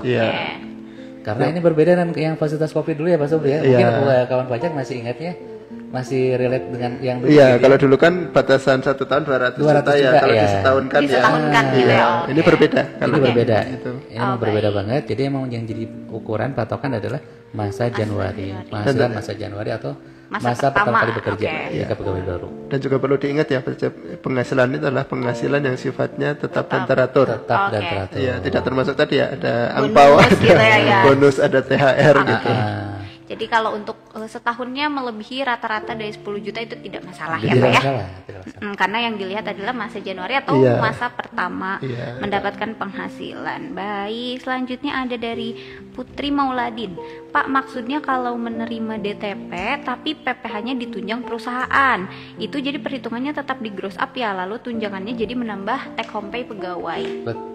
Karena ini berbeda dengan yang fasilitas Covid dulu ya Pak Sobri ya. Mungkin kawan pajak masih ingatnya, masih relate dengan yang dulu. Iya, kalau dulu kan batasan 1 tahun 200 juta ya, kalau disetahunkan ya. Ini berbeda. Ini berbeda. Ini memang berbeda banget. Jadi emang yang jadi ukuran patokan adalah masa Januari, masa Januari atau masa pertama kali bekerja ke pegawai baru. Dan juga perlu diingat ya, penghasilan itu adalah penghasilan yang sifatnya tetap dan teratur. Dan teratur. Iya, tidak termasuk tadi ya ada angpau, ada bonus, ada THR gitu. Jadi kalau untuk setahunnya melebihi rata-rata dari 10 juta itu tidak masalah ya Tidak Pak ya? masalah, tidak masalah. Karena yang dilihat adalah masa Januari atau Iya. masa pertama Iya. mendapatkan penghasilan. Baik, selanjutnya ada dari Putri Mauladin. Pak, maksudnya kalau menerima DTP tapi PPh-nya ditunjang perusahaan, itu jadi perhitungannya tetap di gross up ya, lalu tunjangannya jadi menambah take home pay pegawai.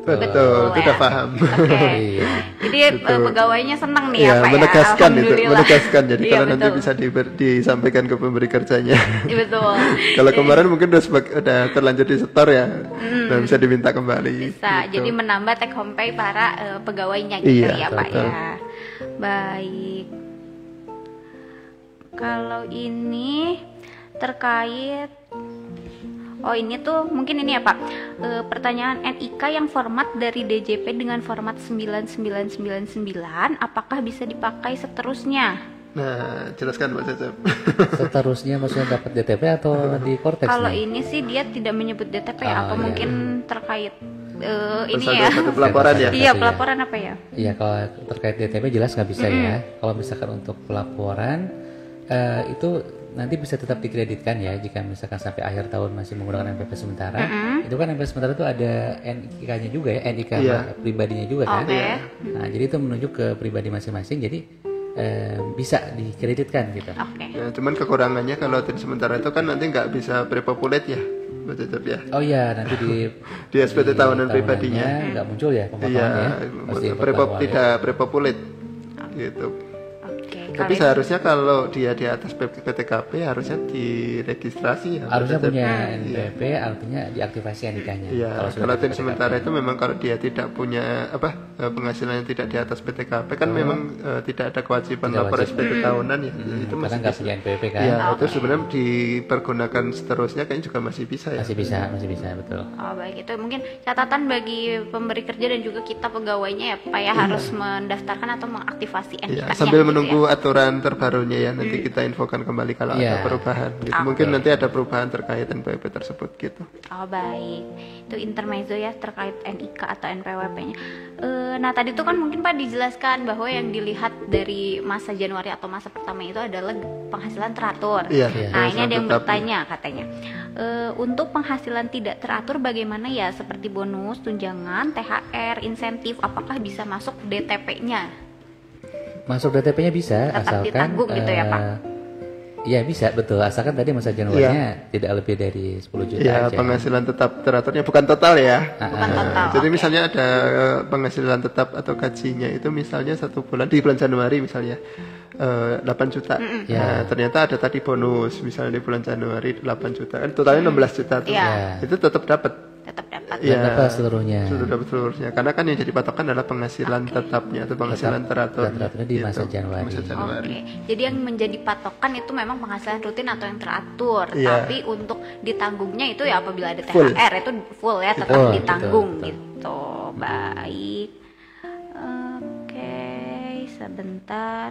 Betul, ya. sudah paham. Oke. Iya. Jadi pegawainya senang nih Ya, ya Pak menegaskan ya. itu, menegaskan. Jadi Iya, kalau nanti betul. bisa disampaikan ke pemberi kerjanya. Iya, betul. Kalau kemarin mungkin udah terlanjur disetor ya, dan bisa diminta kembali. Bisa, gitu. jadi menambah take home pay para pegawainya gitu Iya, ya Pak betul. ya. Baik. Kalau ini terkait ini tuh mungkin ini ya Pak, pertanyaan NIK yang format dari DJP dengan format 9999 apakah bisa dipakai seterusnya? Nah, jelaskan Pak Cecep. Seterusnya maksudnya dapat DTP atau di Cortex Kalau nih? ini sih dia tidak menyebut DTP Oh, atau iya. mungkin terkait ini Pasal ya. 21 pelaporan ya. Iya, pelaporan apa ya? Iya, kalau terkait DTP jelas nggak bisa ya. Kalau misalkan untuk pelaporan itu nanti bisa tetap dikreditkan ya jika misalkan sampai akhir tahun masih menggunakan NPP sementara. Itu kan NPP sementara itu ada NIK-nya juga ya, NIK Iya. pribadinya juga kan. Oke. Nah, jadi itu menunjuk ke pribadi masing-masing. Jadi bisa dikreditkan gitu. Oke. Ya, cuman kekurangannya kalau tim sementara itu kan nanti nggak bisa pre-populate ya, Pak Cecep ya. Oh iya, nanti Di SPT tahunan pribadinya. tahunannya nggak muncul ya Iya, pemotongannya. Pasti tidak pre-populate gitu. Oke. Tapi seharusnya kalau dia di atas PTKP harusnya diregistrasi ya. Pak harusnya Cecep. punya NPP, artinya diaktifasi NIK-nya. Iya, sudah kalau tim PTKP. sementara itu memang kalau dia tidak punya penghasilannya tidak di atas PTKP kan memang tidak ada kewajiban Tidak lapor wajib. SPT tahunan ya. Itu karena masih nggak bisa. punya NPP kan. Iya, itu sebenarnya dipergunakan seterusnya kayaknya juga masih bisa ya. Masih bisa betul. Oh baik, itu mungkin catatan bagi pemberi kerja dan juga kita pegawainya ya Pak ya, harus mendaftarkan atau mengaktifasi Iya, NIK-nya sambil gitu menunggu ya. aturan terbarunya ya, nanti kita infokan kembali kalau Iya. ada perubahan. Gitu. Mungkin nanti ada perubahan terkait NPWP tersebut gitu. Oh baik, itu intermezzo ya terkait NIK atau NPWP-nya. Nah tadi tuh kan mungkin Pak dijelaskan bahwa yang dilihat dari masa Januari atau masa pertama itu adalah penghasilan teratur. Iya. Nah ini ada yang tetap. bertanya katanya, untuk penghasilan tidak teratur bagaimana ya, seperti bonus, tunjangan, THR, insentif, apakah bisa masuk DTP-nya? Masuk DTP-nya bisa Tetap asalkan ditanggung gitu ya, Pak? Iya bisa betul, asalkan tadi masa Januarinya tidak lebih dari 10 juta Ya, aja. penghasilan tetap teraturnya bukan total ya. Bukan total. Jadi oke. misalnya ada penghasilan tetap atau gajinya itu misalnya satu bulan di bulan Januari misalnya 8 juta. Nah, ternyata ada tadi bonus misalnya di bulan Januari 8 juta. Kan totalnya 16 juta tuh. Iya. Itu tetap dapat. Tetap dapat. Dan dapat seluruhnya. Sudah dapat seluruhnya. Karena kan yang jadi patokan adalah penghasilan tetapnya atau penghasilan teratur. Dan teraturnya di masa Januari. Masa Januari. Oke, jadi yang menjadi patokan itu memang penghasilan rutin atau yang teratur. Iya. Tapi untuk ditanggungnya itu ya apabila ada Full. THR itu full ya, tetap Betul, ditanggung betul. gitu. Baik. Oke, sebentar.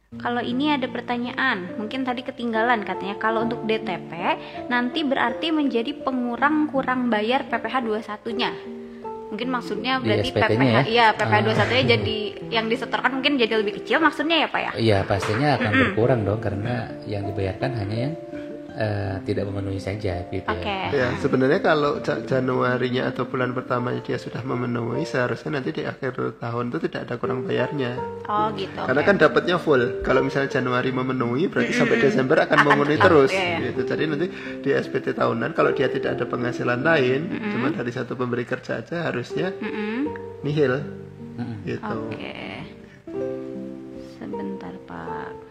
Kalau ini ada pertanyaan, mungkin tadi ketinggalan katanya, kalau untuk DTP nanti berarti menjadi pengurang kurang bayar PPh 21-nya. Mungkin maksudnya Di berarti SPT-nya PPh, ya? iya PPh 21-nya jadi yang disetorkan mungkin jadi lebih kecil maksudnya ya Pak ya? Iya pastinya akan berkurang dong karena yang dibayarkan hanya yang tidak memenuhi saja gitu. Oke. Ya, sebenarnya kalau Januarinya atau bulan pertamanya dia sudah memenuhi, seharusnya nanti di akhir tahun itu tidak ada kurang bayarnya. Oh gitu. Karena kan dapatnya full. Kalau misalnya Januari memenuhi, berarti sampai Desember akan memenuhi tetap, terus. iya, iya. Gitu. Jadi nanti di SPT tahunan kalau dia tidak ada penghasilan lain, cuma dari satu pemberi kerja aja harusnya nihil. Gitu. Oke. Sebentar Pak.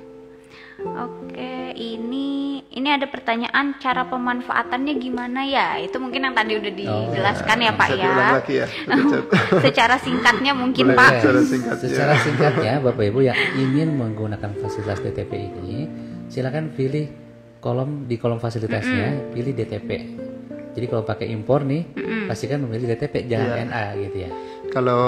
Oke, ini ada pertanyaan cara pemanfaatannya gimana ya? Itu mungkin yang tadi udah dijelaskan ya Pak Bisa ya. diulang lagi ya. Secara singkatnya mungkin Boleh. Pak. Secara singkatnya. Secara singkatnya Bapak Ibu yang ingin menggunakan fasilitas DTP ini, silakan pilih di kolom fasilitasnya, pilih DTP. Jadi kalau pakai impor nih, pastikan memilih DTP, jangan NA gitu ya. Kalau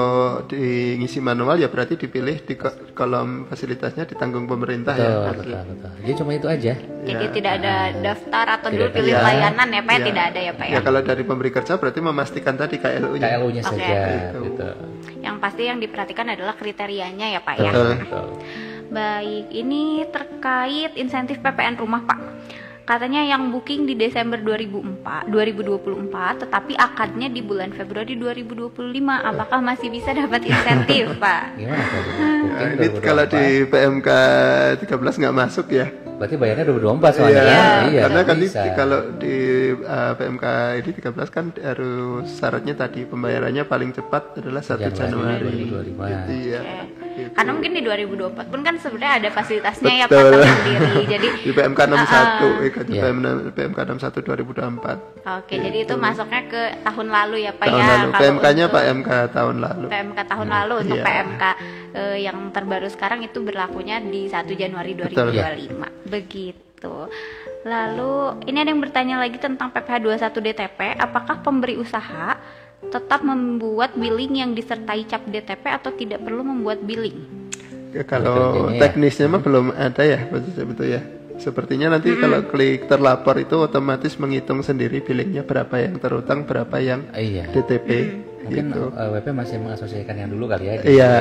ngisi manual ya berarti dipilih di kolom fasilitasnya ditanggung pemerintah ya. Betul. Jadi cuma itu aja. Jadi tidak ada daftar atau Tidak dulu pilih ada. layanan ya Pak, Iya. tidak ada ya Pak ya. Ya kalau dari pemberi kerja berarti memastikan tadi KLU-nya. KLU-nya Oke. saja Gitu. gitu. Yang pasti yang diperhatikan adalah kriterianya ya Pak ya. Betul. Betul. Baik, ini terkait insentif PPN rumah Pak. Katanya yang booking di Desember 2024, tetapi akadnya di bulan Februari 2025. Apakah masih bisa dapat insentif, Pak? Gimana tadi? Ini kalau di PMK 13 nggak masuk ya. Berarti bayarnya 2024 soalnya. Iya, karena kan kalau di PMK ini 13 kan harus syaratnya tadi pembayarannya paling cepat adalah 1 Januari 2025. Gitu, ya. Gitu. Karena mungkin di 2024 pun kan sebenarnya ada fasilitasnya ya Pak tersendiri. Jadi di PMK 61 di PMK 61 2024. Oke, jadi itu masuknya ke tahun lalu ya Pak tahun ya. Lalu. PMK-nya PMK tahun lalu. PMK tahun lalu untuk PMK yang terbaru sekarang itu berlakunya di 1 Januari 2025. Begitu. Lalu ini ada yang bertanya lagi tentang PPh 21 DTP, apakah pemberi usaha tetap membuat billing yang disertai cap DTP atau tidak perlu membuat billing? Kalau teknisnya mah belum ada ya, betul ya. Sepertinya nanti kalau klik terlapor itu otomatis menghitung sendiri billingnya berapa yang terutang, berapa yang DTP. Mungkin gitu. WP masih mengasosiasikan yang dulu kali ya. Iya.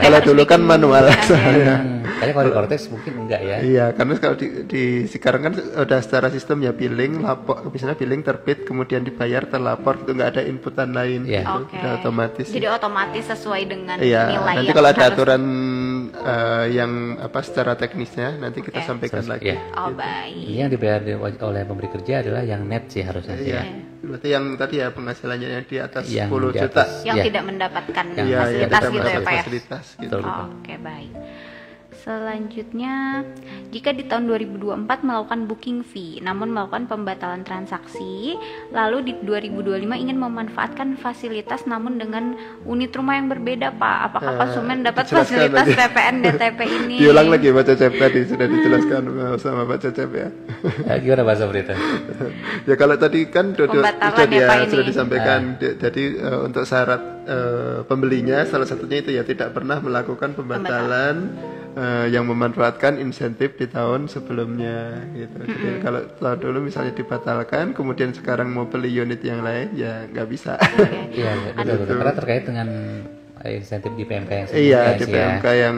Kalau dulu kan manual soalnya. Kayaknya kalau di Cortex mungkin enggak ya. Iya, karena kalau di sekarang kan udah secara sistem ya billing, lapor, misalnya billing terbit kemudian dibayar terlapor itu nggak ada inputan lain, udah otomatis. Jadi otomatis sesuai dengan Nanti nilai yang kalau ada aturan yang secara teknisnya nanti kita sampaikan lagi. Oh baik. Ini yang dibayar oleh pemberi kerja adalah yang net sih harusnya. Iya. Berarti yang tadi ya penghasilannya yang di atas yang 10 di juta. atas, yang tidak mendapatkan fasilitas gitu ya Pak ya. Fasilitas, gitu. Oke, baik. Selanjutnya, jika di tahun 2024 melakukan booking fee, namun melakukan pembatalan transaksi, lalu di 2025 ingin memanfaatkan fasilitas namun dengan unit rumah yang berbeda, Pak, apakah konsumen dapat fasilitas PPN DTP ini? Diulang lagi Pak Cecep tadi sudah dijelaskan sama Pak Cecep ya. Gimana bahasa berita? Ya kalau tadi kan sudah disampaikan. Ya. Jadi untuk syarat pembelinya salah satunya itu ya tidak pernah melakukan pembatalan. Yang memanfaatkan insentif di tahun sebelumnya gitu. Jadi kalau tahun dulu misalnya dibatalkan, kemudian sekarang mau beli unit yang lain ya nggak bisa. Iya, betul. Karena terkait dengan insentif di PMK yang sebelumnya. Iya, di PMK yang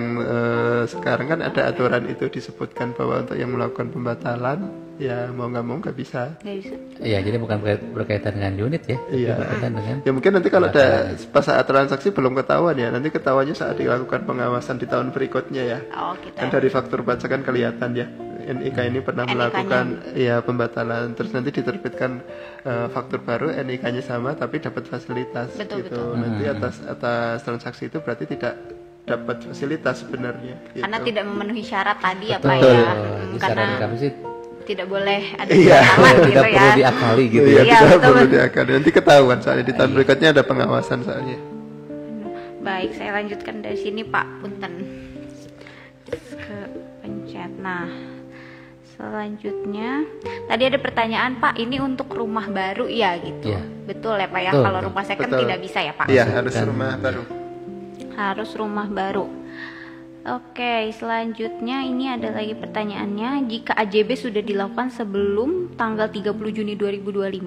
sekarang kan ada aturan itu disebutkan bahwa untuk yang melakukan pembatalan ya mau nggak bisa. Iya, jadi bukan berkaitan dengan unit ya. Iya. Dengan ya mungkin nanti kalau ada pas saat transaksi belum ketahuan ya, nanti ketahuannya saat dilakukan pengawasan di tahun berikutnya ya. Gitu. Kan dari faktur pajak kan kelihatan ya. NIK ini pernah melakukan pembatalan, terus nanti diterbitkan faktur baru, NIK-nya sama tapi dapat fasilitas. Betul. Nanti atas transaksi itu berarti tidak dapat fasilitas sebenarnya. Gitu. Karena tidak memenuhi syarat tadi ya Pak ya. Karena kami sih tidak boleh ada tidak gitu perlu diakali gitu ya. Tidak perlu diakali. Nanti ketahuan soalnya di tahun berikutnya ada pengawasan soalnya. Baik, saya lanjutkan dari sini Pak. Punten. Ke pencet. Nah, selanjutnya tadi ada pertanyaan Pak, ini untuk rumah baru ya gitu. Betul ya Pak ya. Kalau rumah second tidak bisa ya Pak. Iya, harus rumah baru. Harus rumah baru. Oke, selanjutnya ini ada lagi pertanyaannya, jika AJB sudah dilakukan sebelum tanggal 30 Juni 2025,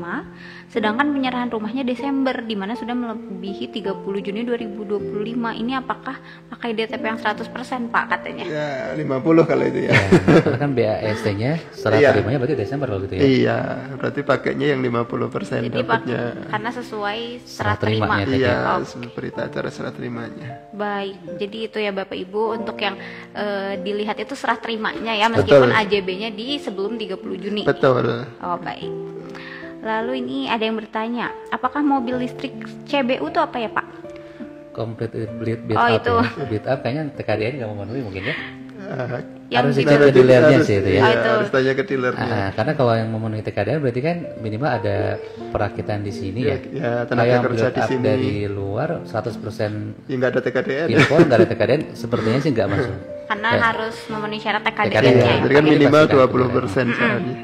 sedangkan penyerahan rumahnya Desember, di mana sudah melebihi 30 Juni 2025, ini apakah pakai DTP yang 100% Pak katanya? Ya, 50 kalau itu ya. Karena kan BAST-nya setelah terimanya berarti Desember kalau gitu ya? Iya, berarti pakainya yang 50% dapatnya. Karena sesuai serah terima. Iya, berita acara serah terimanya. Baik, jadi itu ya Bapak Ibu, untuk yang dilihat itu serah terimanya ya, meskipun AJB-nya di sebelum 30 Juni. Betul. Oh baik. Lalu ini ada yang bertanya, apakah mobil listrik CBU itu apa ya Pak? Complete build up itu. Ya. Build up kayaknya TKDN nggak memenuhi mungkin ya? Yang harus dicek ke dealernya sih itu ya. Harus tanya ke dealernya. Karena kalau yang memenuhi TKDN berarti kan minimal ada perakitan di sini ya. Ya, tenaga kerja di sini. Dari luar 100%. Ya nggak ada TKDN. Impor nggak ada TKDN, sepertinya sih nggak masuk. Karena harus memenuhi syarat TKDN ya. ya. Jadi kan minimal 20% soalnya.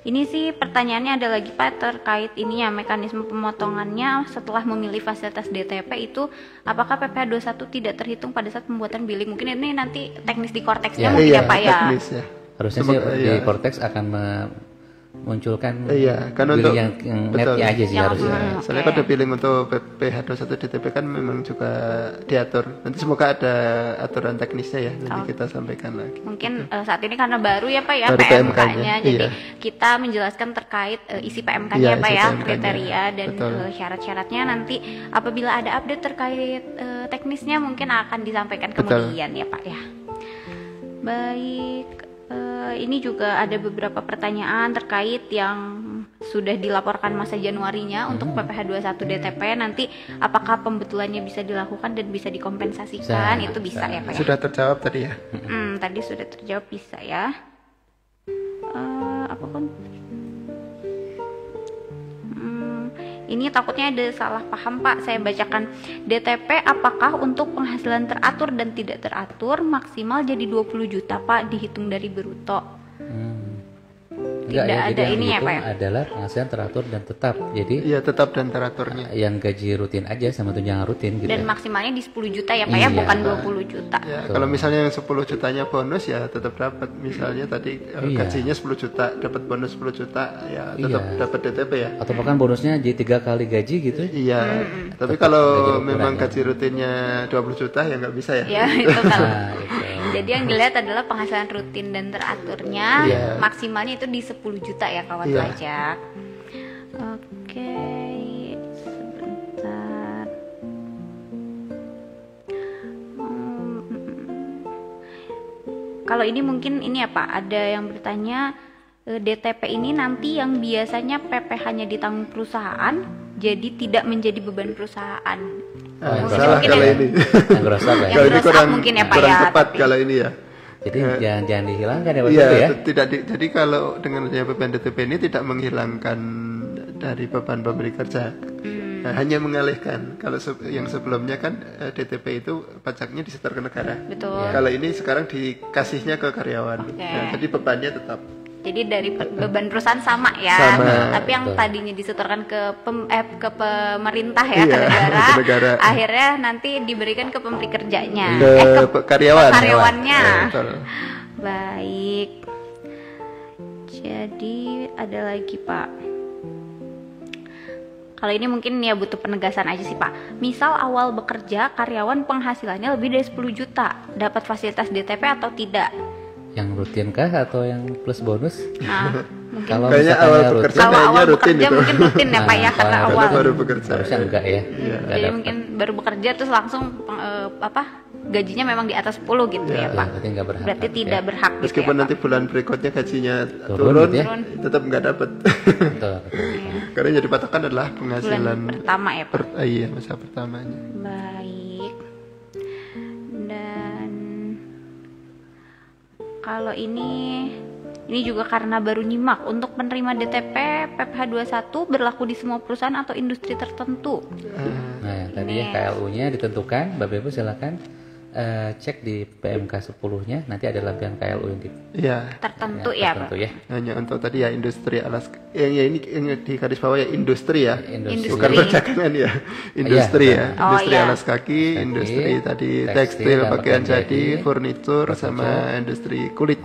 Ini sih pertanyaannya ada lagi Pak terkait ini ya, mekanisme pemotongannya setelah memilih fasilitas DTP itu apakah PPh 21 tidak terhitung pada saat pembuatan billing? Mungkin ini nanti teknis di Cortex-nya mungkin ya Pak ya. Teknis, ya. Harusnya sih di Cortex akan munculkan kan untuk yang netnya aja sih harusnya. Soalnya kalau billing untuk PPH 21 DTP kan memang juga diatur. Nanti semoga ada aturan teknisnya ya, nanti kita sampaikan lagi. Mungkin saat ini karena baru ya Pak ya baru PMK-nya, jadi kita menjelaskan terkait isi PMK-nya Pak ya, kriteria dan syarat-syaratnya. Nanti apabila ada update terkait teknisnya mungkin akan disampaikan kemudian ya Pak ya. Baik. Ini juga ada beberapa pertanyaan terkait yang sudah dilaporkan masa Januarinya untuk PPh 21 DTP. Nanti apakah pembetulannya bisa dilakukan dan bisa dikompensasikan? Itu bisa ya Pak ya? Sudah terjawab tadi ya? Tadi sudah terjawab, bisa ya. Apa kan? Ini takutnya ada salah paham Pak. Saya bacakan. DTP apakah untuk penghasilan teratur dan tidak teratur maksimal jadi 20 juta Pak, dihitung dari bruto? Enggak Tidak ya, ada jadi ini yang ya Pak ya? adalah penghasilan teratur dan tetap. Jadi iya, tetap dan teraturnya. Yang gaji rutin aja sama tunjangan rutin gitu. Dan maksimalnya di 10 juta ya Pak ya, bukan 20 juta. Ya, kalau misalnya yang 10 jutanya bonus ya tetap dapat. Misalnya tadi gajinya 10 juta, dapat bonus 10 juta, ya tetap dapat DTP ya. Atau bahkan bonusnya jadi 3 kali gaji gitu. Iya, tapi kalau memang gaji rutinnya 20 juta ya nggak bisa ya. Ya, itu kalau. Jadi yang dilihat adalah penghasilan rutin dan teraturnya, maksimalnya itu di 10 juta ya kawan pajak. Oke, sebentar. Kalau ini mungkin ini apa? Ada yang bertanya, DTP ini nanti yang biasanya PPh-nya ditanggung perusahaan, jadi tidak menjadi beban perusahaan. Salah kalau ini. Yang gross up ya. Kalau ini mungkin ya Pak kurang ya. tepat kalau ini ya. Jadi jangan dihilangkan ya Pak Iya, ya. jadi kalau dengan adanya beban DTP ini tidak menghilangkan dari beban pemberi kerja. Nah, hanya mengalihkan. Kalau yang sebelumnya kan DTP itu pajaknya disetor ke negara. Betul. Kalau ini sekarang dikasihnya ke karyawan. Nah, jadi bebannya tetap. Jadi dari beban perusahaan sama ya, tapi yang tadinya disetorkan ke pemerintah ya, ke negara, akhirnya nanti diberikan ke pemberi kerjanya, ke karyawannya. Baik. Jadi ada lagi Pak. Kalau ini mungkin ya butuh penegasan aja sih Pak. Misal awal bekerja karyawan penghasilannya lebih dari 10 juta, dapat fasilitas DTP atau tidak? Yang rutin kah atau yang plus bonus? Nah, mungkin kalau kayaknya awal bekerja awal rutin bekerja itu. Mungkin rutin ya Pak ya, karena awal baru bekerja. Harusnya enggak ya. Jadi mungkin baru bekerja terus langsung gajinya memang di atas 10 gitu ya Pak. Berarti enggak berhak. Berarti tidak berhak gitu Meskipun ya, nanti bulan berikutnya gajinya turun gitu ya? tetap nggak dapat. Karena yang jadi patokan adalah penghasilan bulan pertama ya Pak. Iya, masa pertamanya. Baik. Dan kalau ini juga karena baru nyimak, untuk penerima DTP PPh 21 berlaku di semua perusahaan atau industri tertentu. Nah, yang tadi ya KLU-nya ditentukan, Bapak Ibu silakan cek di PMK 10-nya, nanti ada lampiran KLU yang tertentu ya Pak. Ya. Hanya untuk tadi ya industri alas yang di garis bawah ya industri ya. Industri. Bukan perdagangan ya. Industri ya. Industri alas kaki, industri tadi tekstil, pakaian jadi, furnitur sama industri kulit.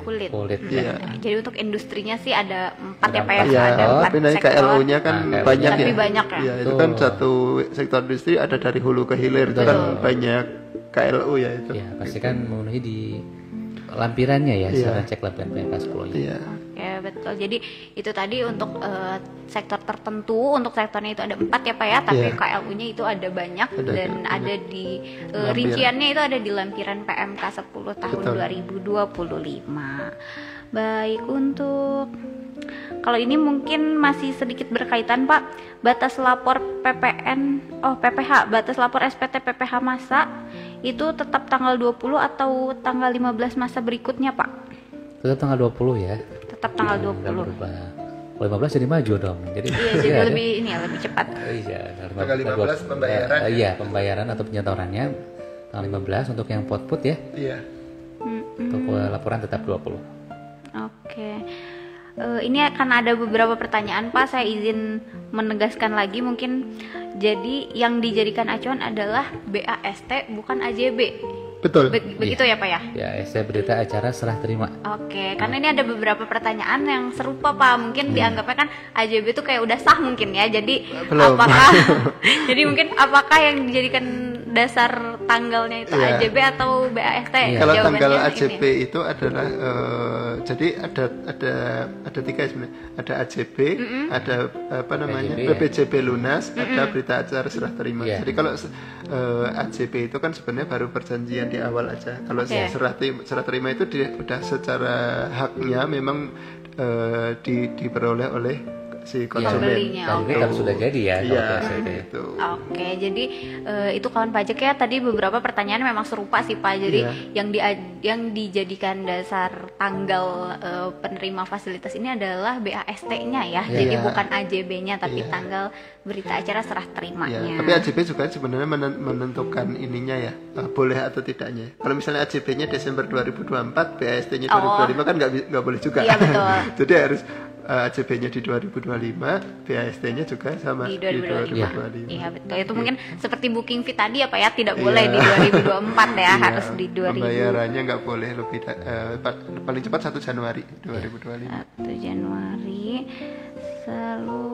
Ya. Jadi untuk industrinya sih ada 4 ya Pak ya. Ada 4 tapi nanti sektor. KLU-nya kan banyak ya. Lebih banyak ya. Itu kan satu sektor industri ada dari hulu ke hilir, itu kan banyak KLU ya itu. Ya, pasti kan memenuhi di lampirannya ya, sekarang cek lampiran PMK 10-nya. Iya. Ya betul. Jadi itu tadi untuk sektor tertentu, untuk sektornya itu ada 4 ya Pak ya, tapi KLU-nya itu ada banyak dan ada di rinciannya itu ada di lampiran PMK 10 tahun 2025. Baik, untuk kalau ini mungkin masih sedikit berkaitan Pak, batas lapor PPH, batas lapor SPT PPH masa itu tetap tanggal 20 atau tanggal 15 masa berikutnya Pak? Tetap tanggal 20 ya. Tetap tanggal 20. Kalau 15 jadi maju dong. Jadi jadi lebih cepat. Iya, tanggal 15 pembayaran. Iya, pembayaran atau penyetorannya tanggal 15 untuk yang put ya. Iya. Untuk laporan tetap 20. Oke. Ini akan ada beberapa pertanyaan Pak, saya izin menegaskan lagi mungkin. Jadi yang dijadikan acuan adalah BAST bukan AJB Betul. Begitu ya Pak ya? BAST berita acara serah terima. Oke, karena ini ada beberapa pertanyaan yang serupa Pak. Mungkin dianggapnya kan AJB itu kayak udah sah mungkin ya. Jadi Belum. apakah jadi mungkin apakah yang dijadikan dasar tanggalnya itu AJB atau BAST? Kalau Jawabannya tanggal ini. AJB itu adalah jadi ada tiga sebenarnya. Ada AJB, ada apa namanya AJB, PPJB lunas, ada berita acara serah terima. Iya. Jadi kalau AJB itu kan sebenarnya baru perjanjian di awal aja. Kalau serah terima itu udah secara haknya memang diperoleh oleh si konsumen. Pembelinya. Ini kan sudah jadi ya. Iya, kalau BAST. itu. Oke, jadi itu kawan pajak ya tadi beberapa pertanyaan memang serupa sih Pak. Jadi yang dijadikan dasar tanggal penerima fasilitas ini adalah BAST-nya ya. Jadi bukan AJB-nya tapi tanggal berita acara serah terimanya. Ya, tapi AJB juga sebenarnya menentukan ininya ya, boleh atau tidaknya. Kalau misalnya AJB-nya Desember 2024, BAST-nya 2025 kan nggak boleh juga. Iya betul. Jadi harus AJB-nya di 2025, BAST-nya juga sama Di 2025. 2025. Iya betul. Itu mungkin seperti booking fee tadi ya Pak ya, tidak boleh di 2024 ya, harus di 2000. Pembayarannya nggak boleh lebih paling cepat 1 Januari 2025. 1 Januari. Selalu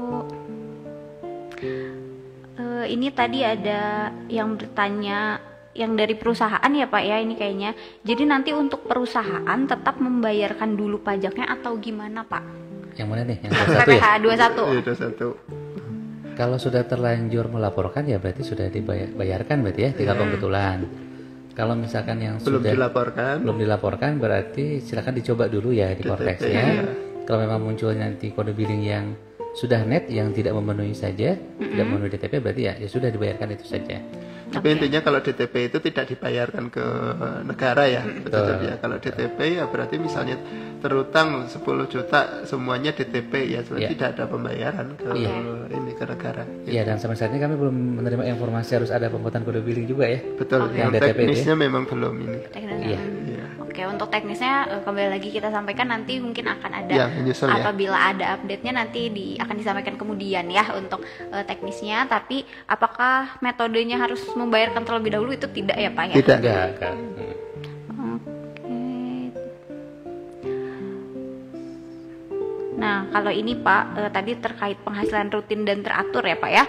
ini tadi ada yang bertanya yang dari perusahaan ya Pak ya, ini kayaknya. Jadi nanti untuk perusahaan tetap membayarkan dulu pajaknya atau gimana Pak? Yang mana nih? Yang 21 ya? PPh 21. Iya, 21. Kalau sudah terlanjur melaporkan ya berarti sudah dibayarkan berarti ya, tinggal pembetulan. Kalau misalkan yang Belum sudah dilaporkan, dilaporkan berarti silakan dicoba dulu ya di Kortex ya. Kalau memang muncul nanti kode billing yang sudah net yang tidak memenuhi saja, tidak memenuhi DTP berarti ya sudah dibayarkan itu saja. tapi intinya kalau DTP itu tidak dibayarkan ke negara ya, betul ya. Kalau DTP ya berarti misalnya terutang 10 juta semuanya DTP ya, berarti tidak ada pembayaran ke ini ke negara. Iya, dan sampai saat ini kami belum menerima informasi harus ada pembuatan kode billing juga ya. Betul, yang DTP teknisnya memang belum ini. Teknisnya. Iya. Oke, untuk teknisnya kembali lagi kita sampaikan nanti mungkin akan ada menyusul ya. apabila ada update-nya nanti akan disampaikan kemudian ya untuk teknisnya. Tapi apakah metodenya harus membayarkan terlebih dahulu itu tidak ya Pak ya? Tidak. Enggak kan. Nah, kalau ini Pak, tadi terkait penghasilan rutin dan teratur ya Pak ya.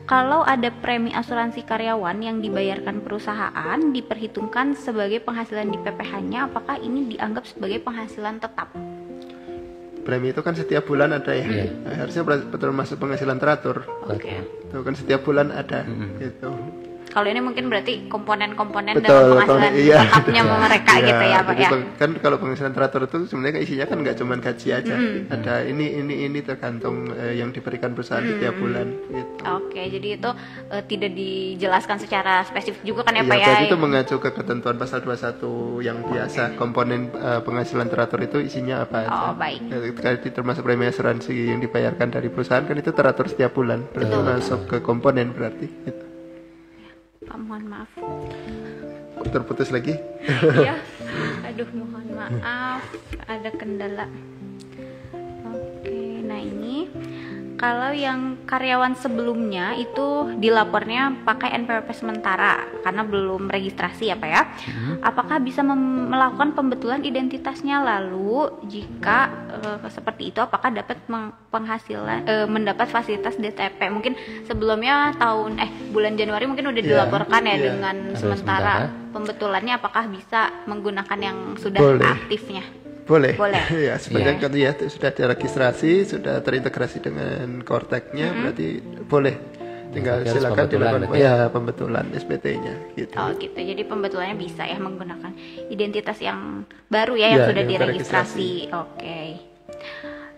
Kalau ada premi asuransi karyawan yang dibayarkan perusahaan diperhitungkan sebagai penghasilan di PPh-nya, apakah ini dianggap sebagai penghasilan tetap? Premi itu kan setiap bulan ada ya. Harusnya betul masuk penghasilan teratur. Oke. Itu kan setiap bulan ada gitu. Kalau ini mungkin berarti komponen-komponen dalam penghasilan tetapnya mereka gitu ya Pak ya. Kan kalau penghasilan teratur itu sebenarnya isinya kan nggak cuma gaji aja. Ada ini tergantung yang diberikan perusahaan setiap bulan gitu. Oke, jadi itu tidak dijelaskan secara spesifik juga kan ya Pak ya. Jadi itu mengacu ke ketentuan pasal 21 yang biasa. Komponen penghasilan teratur itu isinya apa aja. Oh, baik. Jadi termasuk premi asuransi yang dibayarkan dari perusahaan kan itu teratur setiap bulan. Berarti masuk ke komponen berarti gitu. Pak, mohon maaf. Terputus lagi. Iya. Aduh, mohon maaf, ada kendala. Oke, nah ini kalau yang karyawan sebelumnya itu dilapornya pakai NPWP sementara karena belum registrasi ya Pak ya. Apakah bisa melakukan pembetulan identitasnya, lalu jika seperti itu apakah dapat penghasilan mendapat fasilitas DTP? Mungkin sebelumnya bulan Januari mungkin udah dilaporkan dengan sementara. Pembetulannya apakah bisa menggunakan yang sudah aktifnya? Boleh. Ya, sebenarnya kan ya sudah teregistrasi, sudah terintegrasi dengan Korteknya, berarti boleh. Tinggal silakan dilakukan pembetulan SPT-nya gitu. Oh gitu. Jadi pembetulannya bisa ya menggunakan identitas yang baru ya yang sudah diregistrasi. Oke.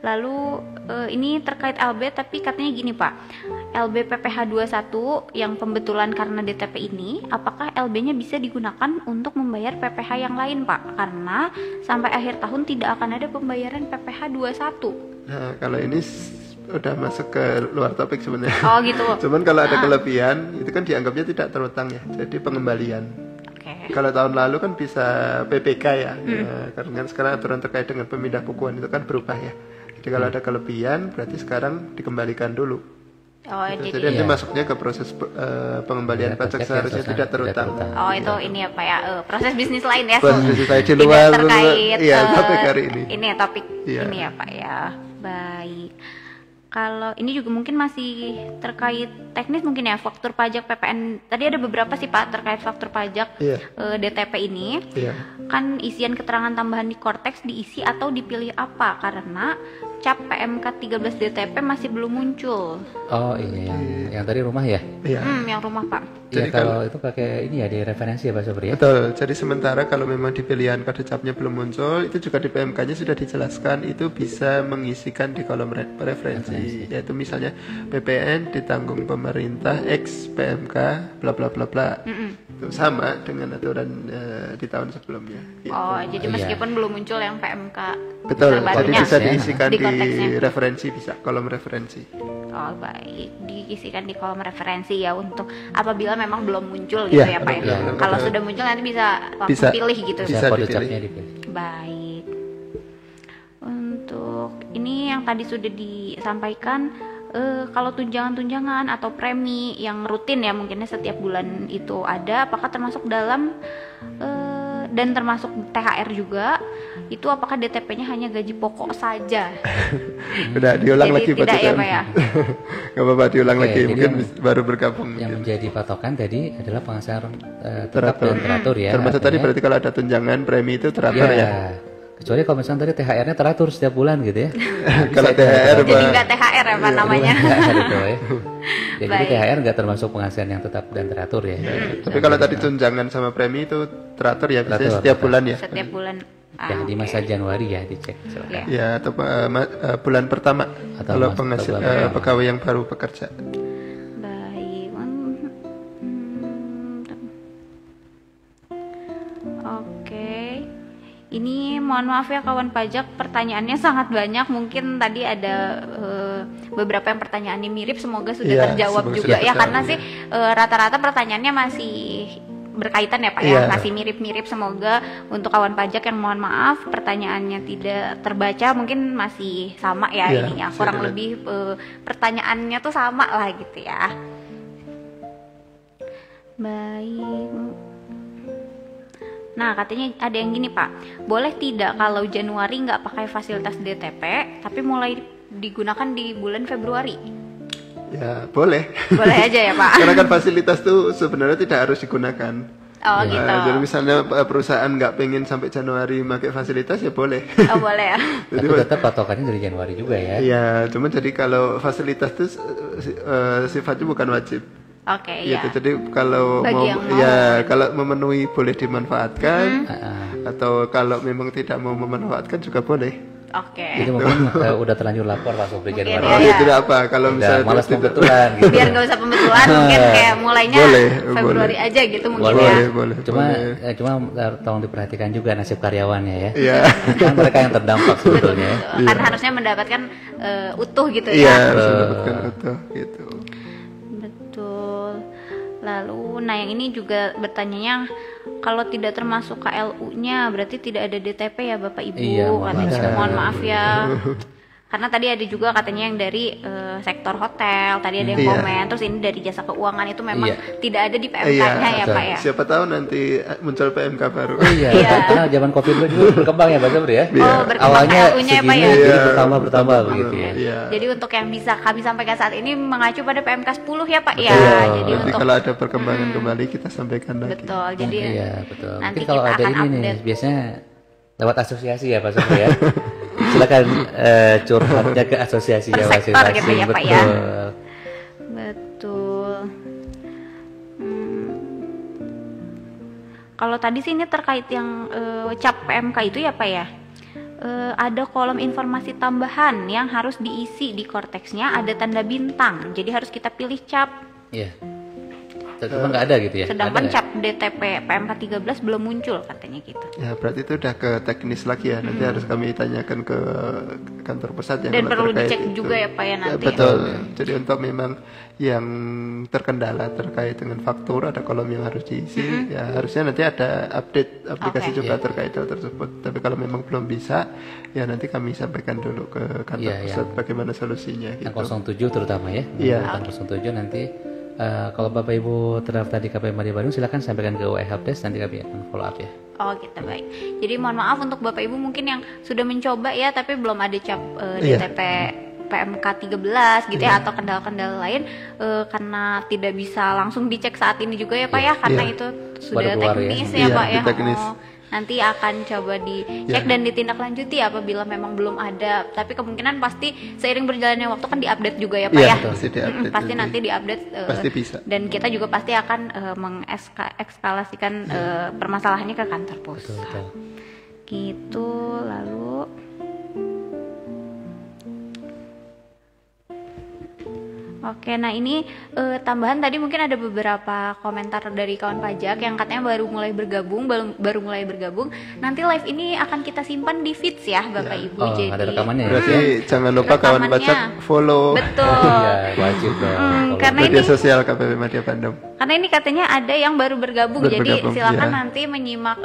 Lalu ini terkait LB tapi katanya gini Pak. LB PPh 21 yang pembetulan karena DTP ini, apakah LB-nya bisa digunakan untuk membayar PPh yang lain Pak? Karena sampai akhir tahun tidak akan ada pembayaran PPh 21. Nah, kalau ini udah masuk ke luar topik sebenarnya. Oh gitu. Cuman kalau ada kelebihan itu kan dianggapnya tidak terutang ya, jadi pengembalian. Kalau tahun lalu kan bisa PPK ya, karena sekarang aturan terkait dengan pemindah bukuan itu kan berubah ya. Jadi kalau ada kelebihan berarti sekarang dikembalikan dulu. Oh, jadi nanti masuknya ke proses pengembalian pajak seharusnya tidak terutang. Oh, itu ini ya Pak ya, proses bisnis lain ya. Proses bisnis lain di luar terkait topik hari ini. Ini topik ini ya Pak ya. Baik. Kalau ini juga mungkin masih terkait teknis mungkin ya, faktur pajak PPN. Tadi ada beberapa sih Pak terkait faktur pajak DTP ini. Kan isian keterangan tambahan di Kortex diisi atau dipilih apa? Karena cap PMK 13 DTP masih belum muncul. Oh iya, yang tadi rumah ya? Iya. Yang rumah Pak. Jadi kalau itu pakai ini ya, di referensi ya Pak Sobri ya? Betul, jadi sementara kalau memang di pilihan kode capnya belum muncul, itu juga di PMK-nya sudah dijelaskan, itu bisa mengisikan di kolom referensi. Yaitu misalnya PPN ditanggung pemerintah X PMK bla bla bla bla. Itu sama dengan aturan di tahun sebelumnya. Oh, jadi meskipun belum muncul yang PMK. Betul, jadi bisa diisikan di referensi, bisa kolom referensi. Oh baik, diisikan di kolom referensi ya untuk apabila memang belum muncul gitu ya Pak ya. Kalau sudah muncul nanti bisa langsung pilih gitu. Bisa dipilih. Baik. Untuk ini yang tadi sudah disampaikan, kalau tunjangan-tunjangan atau premi yang rutin ya mungkinnya setiap bulan itu ada, apakah termasuk dalam dan termasuk THR juga, itu apakah DTP-nya hanya gaji pokok saja? Udah diulang lagi tidak ya Pak ya? Gak apa-apa diulang lagi, mungkin baru bergabung. Yang menjadi patokan tadi adalah penghasilan tetap dan teratur ya. Termasuk tadi berarti kalau ada tunjangan premi itu teratur ya? Kecuali kalau misalnya tadi THR-nya teratur setiap bulan gitu ya. Kalau THR jadi nggak THR apa namanya? Gitu, ya. Jadi THR nggak termasuk penghasilan yang tetap dan teratur ya. Tapi kalau tadi tunjangan sama premi itu teratur ya, biasanya setiap bulan ya? Setiap bulan. Ya, di masa Januari ya dicek. Ya, atau bulan pertama atau kalau pegawai yang baru bekerja. Baik. Oke. Ini mohon maaf ya kawan pajak, pertanyaannya sangat banyak. Mungkin tadi ada beberapa yang pertanyaannya mirip, semoga sudah terjawab juga ya, karena sih rata-rata pertanyaannya masih berkaitan ya Pak ya, masih mirip-mirip. Semoga untuk kawan pajak yang mohon maaf pertanyaannya tidak terbaca, mungkin masih sama ya ininya, kurang lebih pertanyaannya tuh sama lah gitu ya. Baik. Nah katanya ada yang gini Pak, boleh tidak kalau Januari nggak pakai fasilitas DTP tapi mulai digunakan di bulan Februari? Ya boleh. Boleh aja ya Pak. Karena kan fasilitas tuh sebenarnya tidak harus digunakan. Oh gitu. Jadi misalnya perusahaan nggak pengen sampai Januari pakai fasilitas ya boleh. Oh boleh ya. Jadi tetap patokannya dari Januari juga ya. Iya, cuman jadi kalau fasilitas itu sifatnya bukan wajib. Oke, gitu. Jadi kalau kalau memenuhi boleh dimanfaatkan, atau kalau memang tidak mau memanfaatkan juga boleh. Oke. Jadi mungkin udah terlanjur lapor Pak Sobri Januari. Oh, itu apa? Kalau misalnya malas pembetulan gitu. Biar nggak usah pembetulan, mungkin kayak mulainya Februari aja gitu mungkin ya. Boleh. Cuma tolong diperhatikan juga nasib karyawannya ya. Iya. Kan mereka yang terdampak sebetulnya. Kan harusnya mendapatkan utuh gitu ya. Iya, harus mendapatkan utuh gitu. Lalu, nah yang ini juga bertanyanya, kalau tidak termasuk KLU-nya berarti tidak ada DTP ya Bapak Ibu? Iya, mohon maaf ya. Karena tadi ada juga katanya yang dari sektor hotel, tadi ada yang komen, terus ini dari jasa keuangan itu memang tidak ada di PMK-nya ya Pak ya. Siapa tahu nanti muncul PMK baru. Karena zaman Covid dulu berkembang ya Pak Sobri ya. Awalnya KLU-nya ya Pak ya. Jadi bertambah begitu ya. Jadi untuk yang bisa kami sampaikan saat ini mengacu pada PMK 10 ya Pak ya. Jadi kalau ada perkembangan kembali kita sampaikan lagi. Betul. Jadi betul. Nanti mungkin kalau kita ada akan ini update. nih biasanya lewat asosiasi ya Pak Sobri ya. Silakan curhatnya ke asosiasi ya masing-masing. Gitu ya, Pak, betul. Ya? Betul. Kalau tadi sih ini terkait yang cap PMK itu ya Pak ya. Ada kolom informasi tambahan yang harus diisi di Korteksnya, ada tanda bintang. Jadi harus kita pilih cap. Iya. Cuma nggak ada gitu ya. Sedangkan cap DTP PMK 13 belum muncul katanya gitu. Ya berarti itu udah ke teknis lagi ya. Nanti harus kami tanyakan ke kantor pusat ya. Dan perlu dicek juga ya Pak ya nanti. Betul. Jadi untuk memang yang terkendala terkait dengan faktur ada kolom yang harus diisi, ya harusnya nanti ada update aplikasi juga terkait hal tersebut. Tapi kalau memang belum bisa, ya nanti kami sampaikan dulu ke kantor pusat bagaimana solusinya. Gitu. 07 terutama ya. Iya. 07 nanti kalau Bapak Ibu terdaftar di KPM Madya Bandung silakan sampaikan ke WA Helpdesk, nanti kami akan follow up ya. Oh gitu, baik. Jadi mohon maaf untuk Bapak Ibu mungkin yang sudah mencoba ya tapi belum ada cap DTP PMK 13 gitu ya atau kendala-kendala lain karena tidak bisa langsung dicek saat ini juga ya Pak ya karena itu sudah teknis ya Pak ya. Nanti akan coba dicek dan ditindaklanjuti apabila memang belum ada. Tapi kemungkinan pasti seiring berjalannya waktu kan diupdate juga ya Pak ya. Pasti nanti diupdate. Pasti bisa. Dan kita juga pasti akan mengekskalasikan permasalahannya ke kantor pusat. Gitu, lalu Oke, nah ini tambahan tadi mungkin ada beberapa komentar dari kawan pajak yang katanya baru mulai bergabung. Nanti live ini akan kita simpan di feeds ya, Bapak Ibu. Jadi ada rekamannya. Berarti jangan lupa kawan pajak follow. Betul. Wajib dong. Karena media sosial KPM Madya Bandung. Karena ini katanya ada yang baru bergabung, jadi silakan nanti menyimak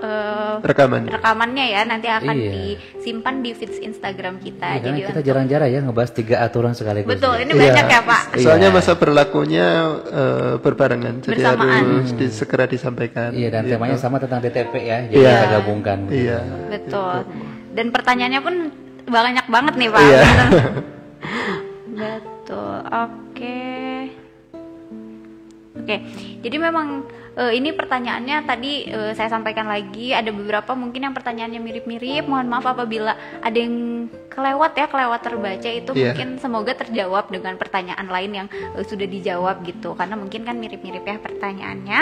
rekamannya ya. Nanti akan disimpan di feeds Instagram kita. Jadi kita jarang-jarang ya ngebahas 3 aturan sekaligus. Betul, ini banyak ya Pak. Soalnya masa berlakunya berbarengan, jadi harus segera disampaikan. Iya, dan temanya sama tentang DTP ya, jadi kita gabungkan. Iya. Betul. Dan pertanyaannya pun banyak banget nih Pak. Betul. Oke, jadi memang ini pertanyaannya tadi saya sampaikan lagi, ada beberapa mungkin yang pertanyaannya mirip-mirip. Mohon maaf apabila ada yang kelewat terbaca itu mungkin semoga terjawab dengan pertanyaan lain yang sudah dijawab gitu, karena mungkin kan mirip-mirip ya pertanyaannya.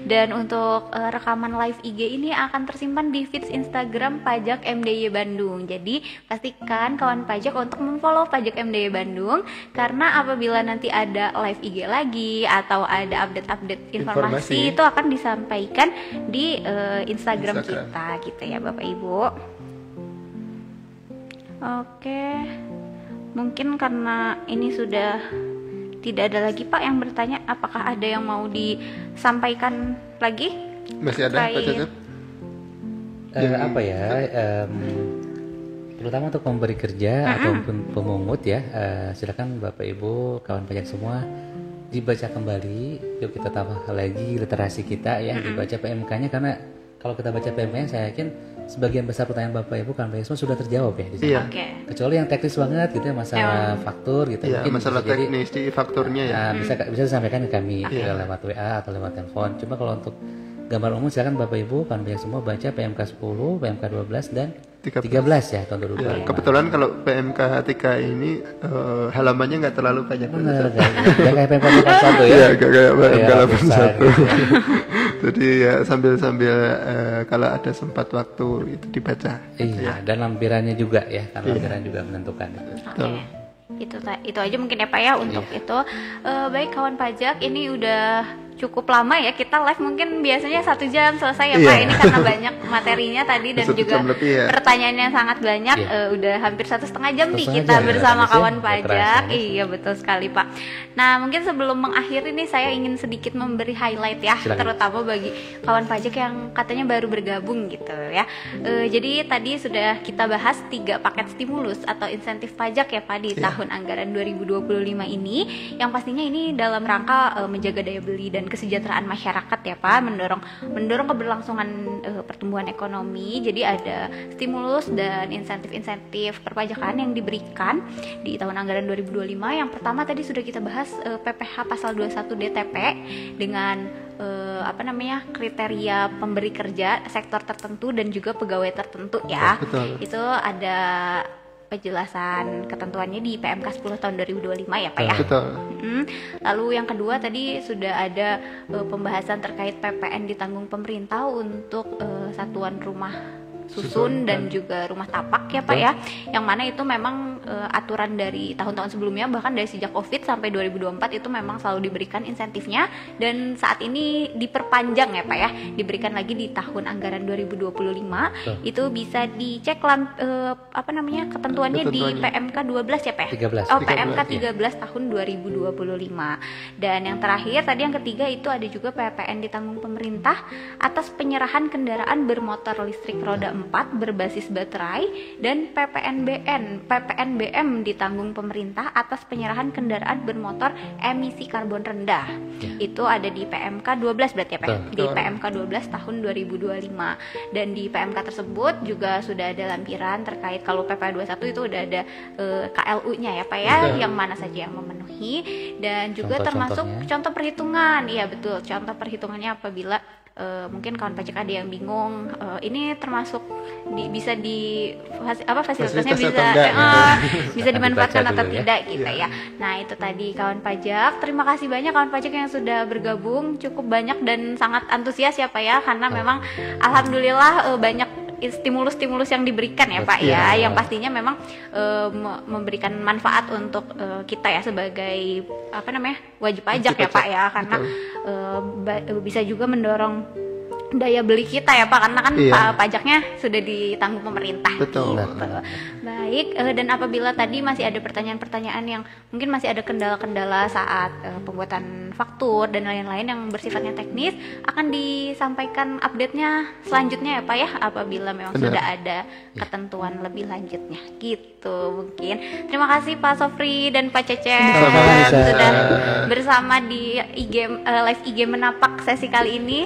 Dan untuk rekaman live IG ini akan tersimpan di feeds Instagram Pajak MDY Bandung. Jadi pastikan kawan pajak untuk memfollow Pajak MDY Bandung, karena apabila nanti ada live IG lagi atau ada update informasi itu akan disampaikan di Instagram kita gitu ya Bapak Ibu. Oke, mungkin karena ini sudah tidak ada lagi Pak yang bertanya, apakah ada yang mau disampaikan lagi? Masih ada Pak Cecep? Apa ya, terutama untuk pemberi kerja ataupun pemungut ya, silakan Bapak Ibu kawan pajak semua dibaca kembali, yuk kita tambah lagi literasi kita ya, dibaca PMK-nya, karena kalau kita baca PMK-nya saya yakin sebagian besar pertanyaan Bapak Ibu kan semua sudah terjawab ya di sini. Kecuali yang teknis banget gitu ya, masalah faktur gitu. Mungkin masalah teknis di fakturnya ya. Bisa disampaikan ke kami lewat WA atau lewat telepon. Cuma kalau untuk gambar umum silakan Bapak Ibu kan banyak semua baca PMK 10, PMK 12 dan 13 ya tahun 2025. Kebetulan kalau PMK 3 ini halamannya nggak terlalu banyak. Benar, nggak kayak PMK 81 ya. Iya, nggak kayak PMK 81. Jadi ya sambil kalau ada sempat waktu itu dibaca. Iya, dan lampirannya juga ya, karena lampiran juga menentukan itu. Itu aja mungkin ya Pak ya untuk itu. Baik kawan pajak, ini udah cukup lama ya kita live, mungkin biasanya 1 jam selesai ya Pak. Ini karena banyak materinya tadi dan juga pertanyaannya sangat banyak. Udah hampir 1,5 jam nih kita bersama kawan pajak. Iya betul sekali Pak. Nah mungkin sebelum mengakhiri nih saya ingin sedikit memberi highlight ya, terutama bagi kawan pajak yang katanya baru bergabung gitu ya. Jadi tadi sudah kita bahas 3 paket stimulus atau insentif pajak ya Pak di tahun anggaran 2025 ini, yang pastinya ini dalam rangka menjaga daya beli dan kesejahteraan masyarakat ya Pak, mendorong keberlangsungan pertumbuhan ekonomi. Jadi ada stimulus dan insentif perpajakan yang diberikan di tahun anggaran 2025. Yang pertama tadi sudah kita bahas PPh pasal 21 DTP dengan kriteria pemberi kerja sektor tertentu dan juga pegawai tertentu ya. Itu ada penjelasan ketentuannya di PMK 10 tahun 2025 ya Pak ya. Lalu yang kedua tadi sudah ada pembahasan terkait PPN ditanggung pemerintah untuk satuan rumah susun dan juga rumah tapak ya Pak ya, yang mana itu memang aturan dari tahun-tahun sebelumnya, bahkan dari sejak Covid sampai 2024 itu memang selalu diberikan insentifnya, dan saat ini diperpanjang ya Pak ya, diberikan lagi di tahun anggaran 2025. Itu bisa dicek ketentuannya di PMK 12 ya Pak? 13. PMK 13 tahun 2025. Dan yang terakhir tadi yang ketiga itu ada juga PPN ditanggung pemerintah atas penyerahan kendaraan bermotor listrik roda 4 berbasis baterai, dan PPNBM ditanggung pemerintah atas penyerahan kendaraan bermotor emisi karbon rendah. Itu ada di PMK 12 berarti ya Pak? Di PMK 12 tahun 2025. Dan di PMK tersebut juga sudah ada lampiran terkait kalau PP 21 itu udah ada KLU-nya ya Pak ya, yang mana saja yang memenuhi, dan juga termasuk contoh perhitungan. Iya betul, contoh perhitungannya apabila mungkin kawan pajak ada yang bingung, ini termasuk fasilitasnya bisa dimanfaatkan atau tidak gitu ya. Nah itu tadi kawan pajak, terima kasih banyak kawan pajak yang sudah bergabung, cukup banyak dan sangat antusias ya Pak ya, karena memang alhamdulillah banyak stimulus-stimulus yang diberikan ya Pak ya, yang pastinya memang memberikan manfaat untuk kita ya sebagai wajib pajak ya Pak ya, karena bisa juga mendorong daya beli kita ya Pak, karena kan pajaknya sudah ditanggung pemerintah. Betul. Gitu. Baik, dan apabila tadi masih ada pertanyaan-pertanyaan yang mungkin masih ada kendala-kendala saat pembuatan faktur dan lain-lain yang bersifatnya teknis, akan disampaikan update-nya selanjutnya ya Pak ya, apabila memang sudah ada ketentuan lebih lanjutnya gitu mungkin. Terima kasih Pak Sofri dan Pak Cecep sudah bersama di live IG Menapak sesi kali ini.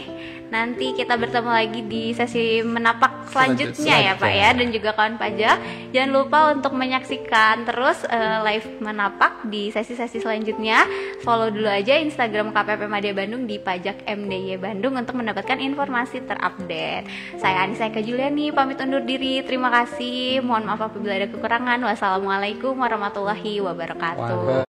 Nanti kita bertemu lagi di sesi menapak selanjutnya ya Pak ya, dan juga kawan pajak jangan lupa untuk menyaksikan terus live menapak di sesi-sesi selanjutnya. Follow dulu aja Instagram KPP Madya Bandung di Pajak MDY Bandung untuk mendapatkan informasi terupdate. Saya Anissa Eka Juliani pamit undur diri, terima kasih, mohon maaf apabila ada kekurangan. Wassalamualaikum warahmatullahi wabarakatuh.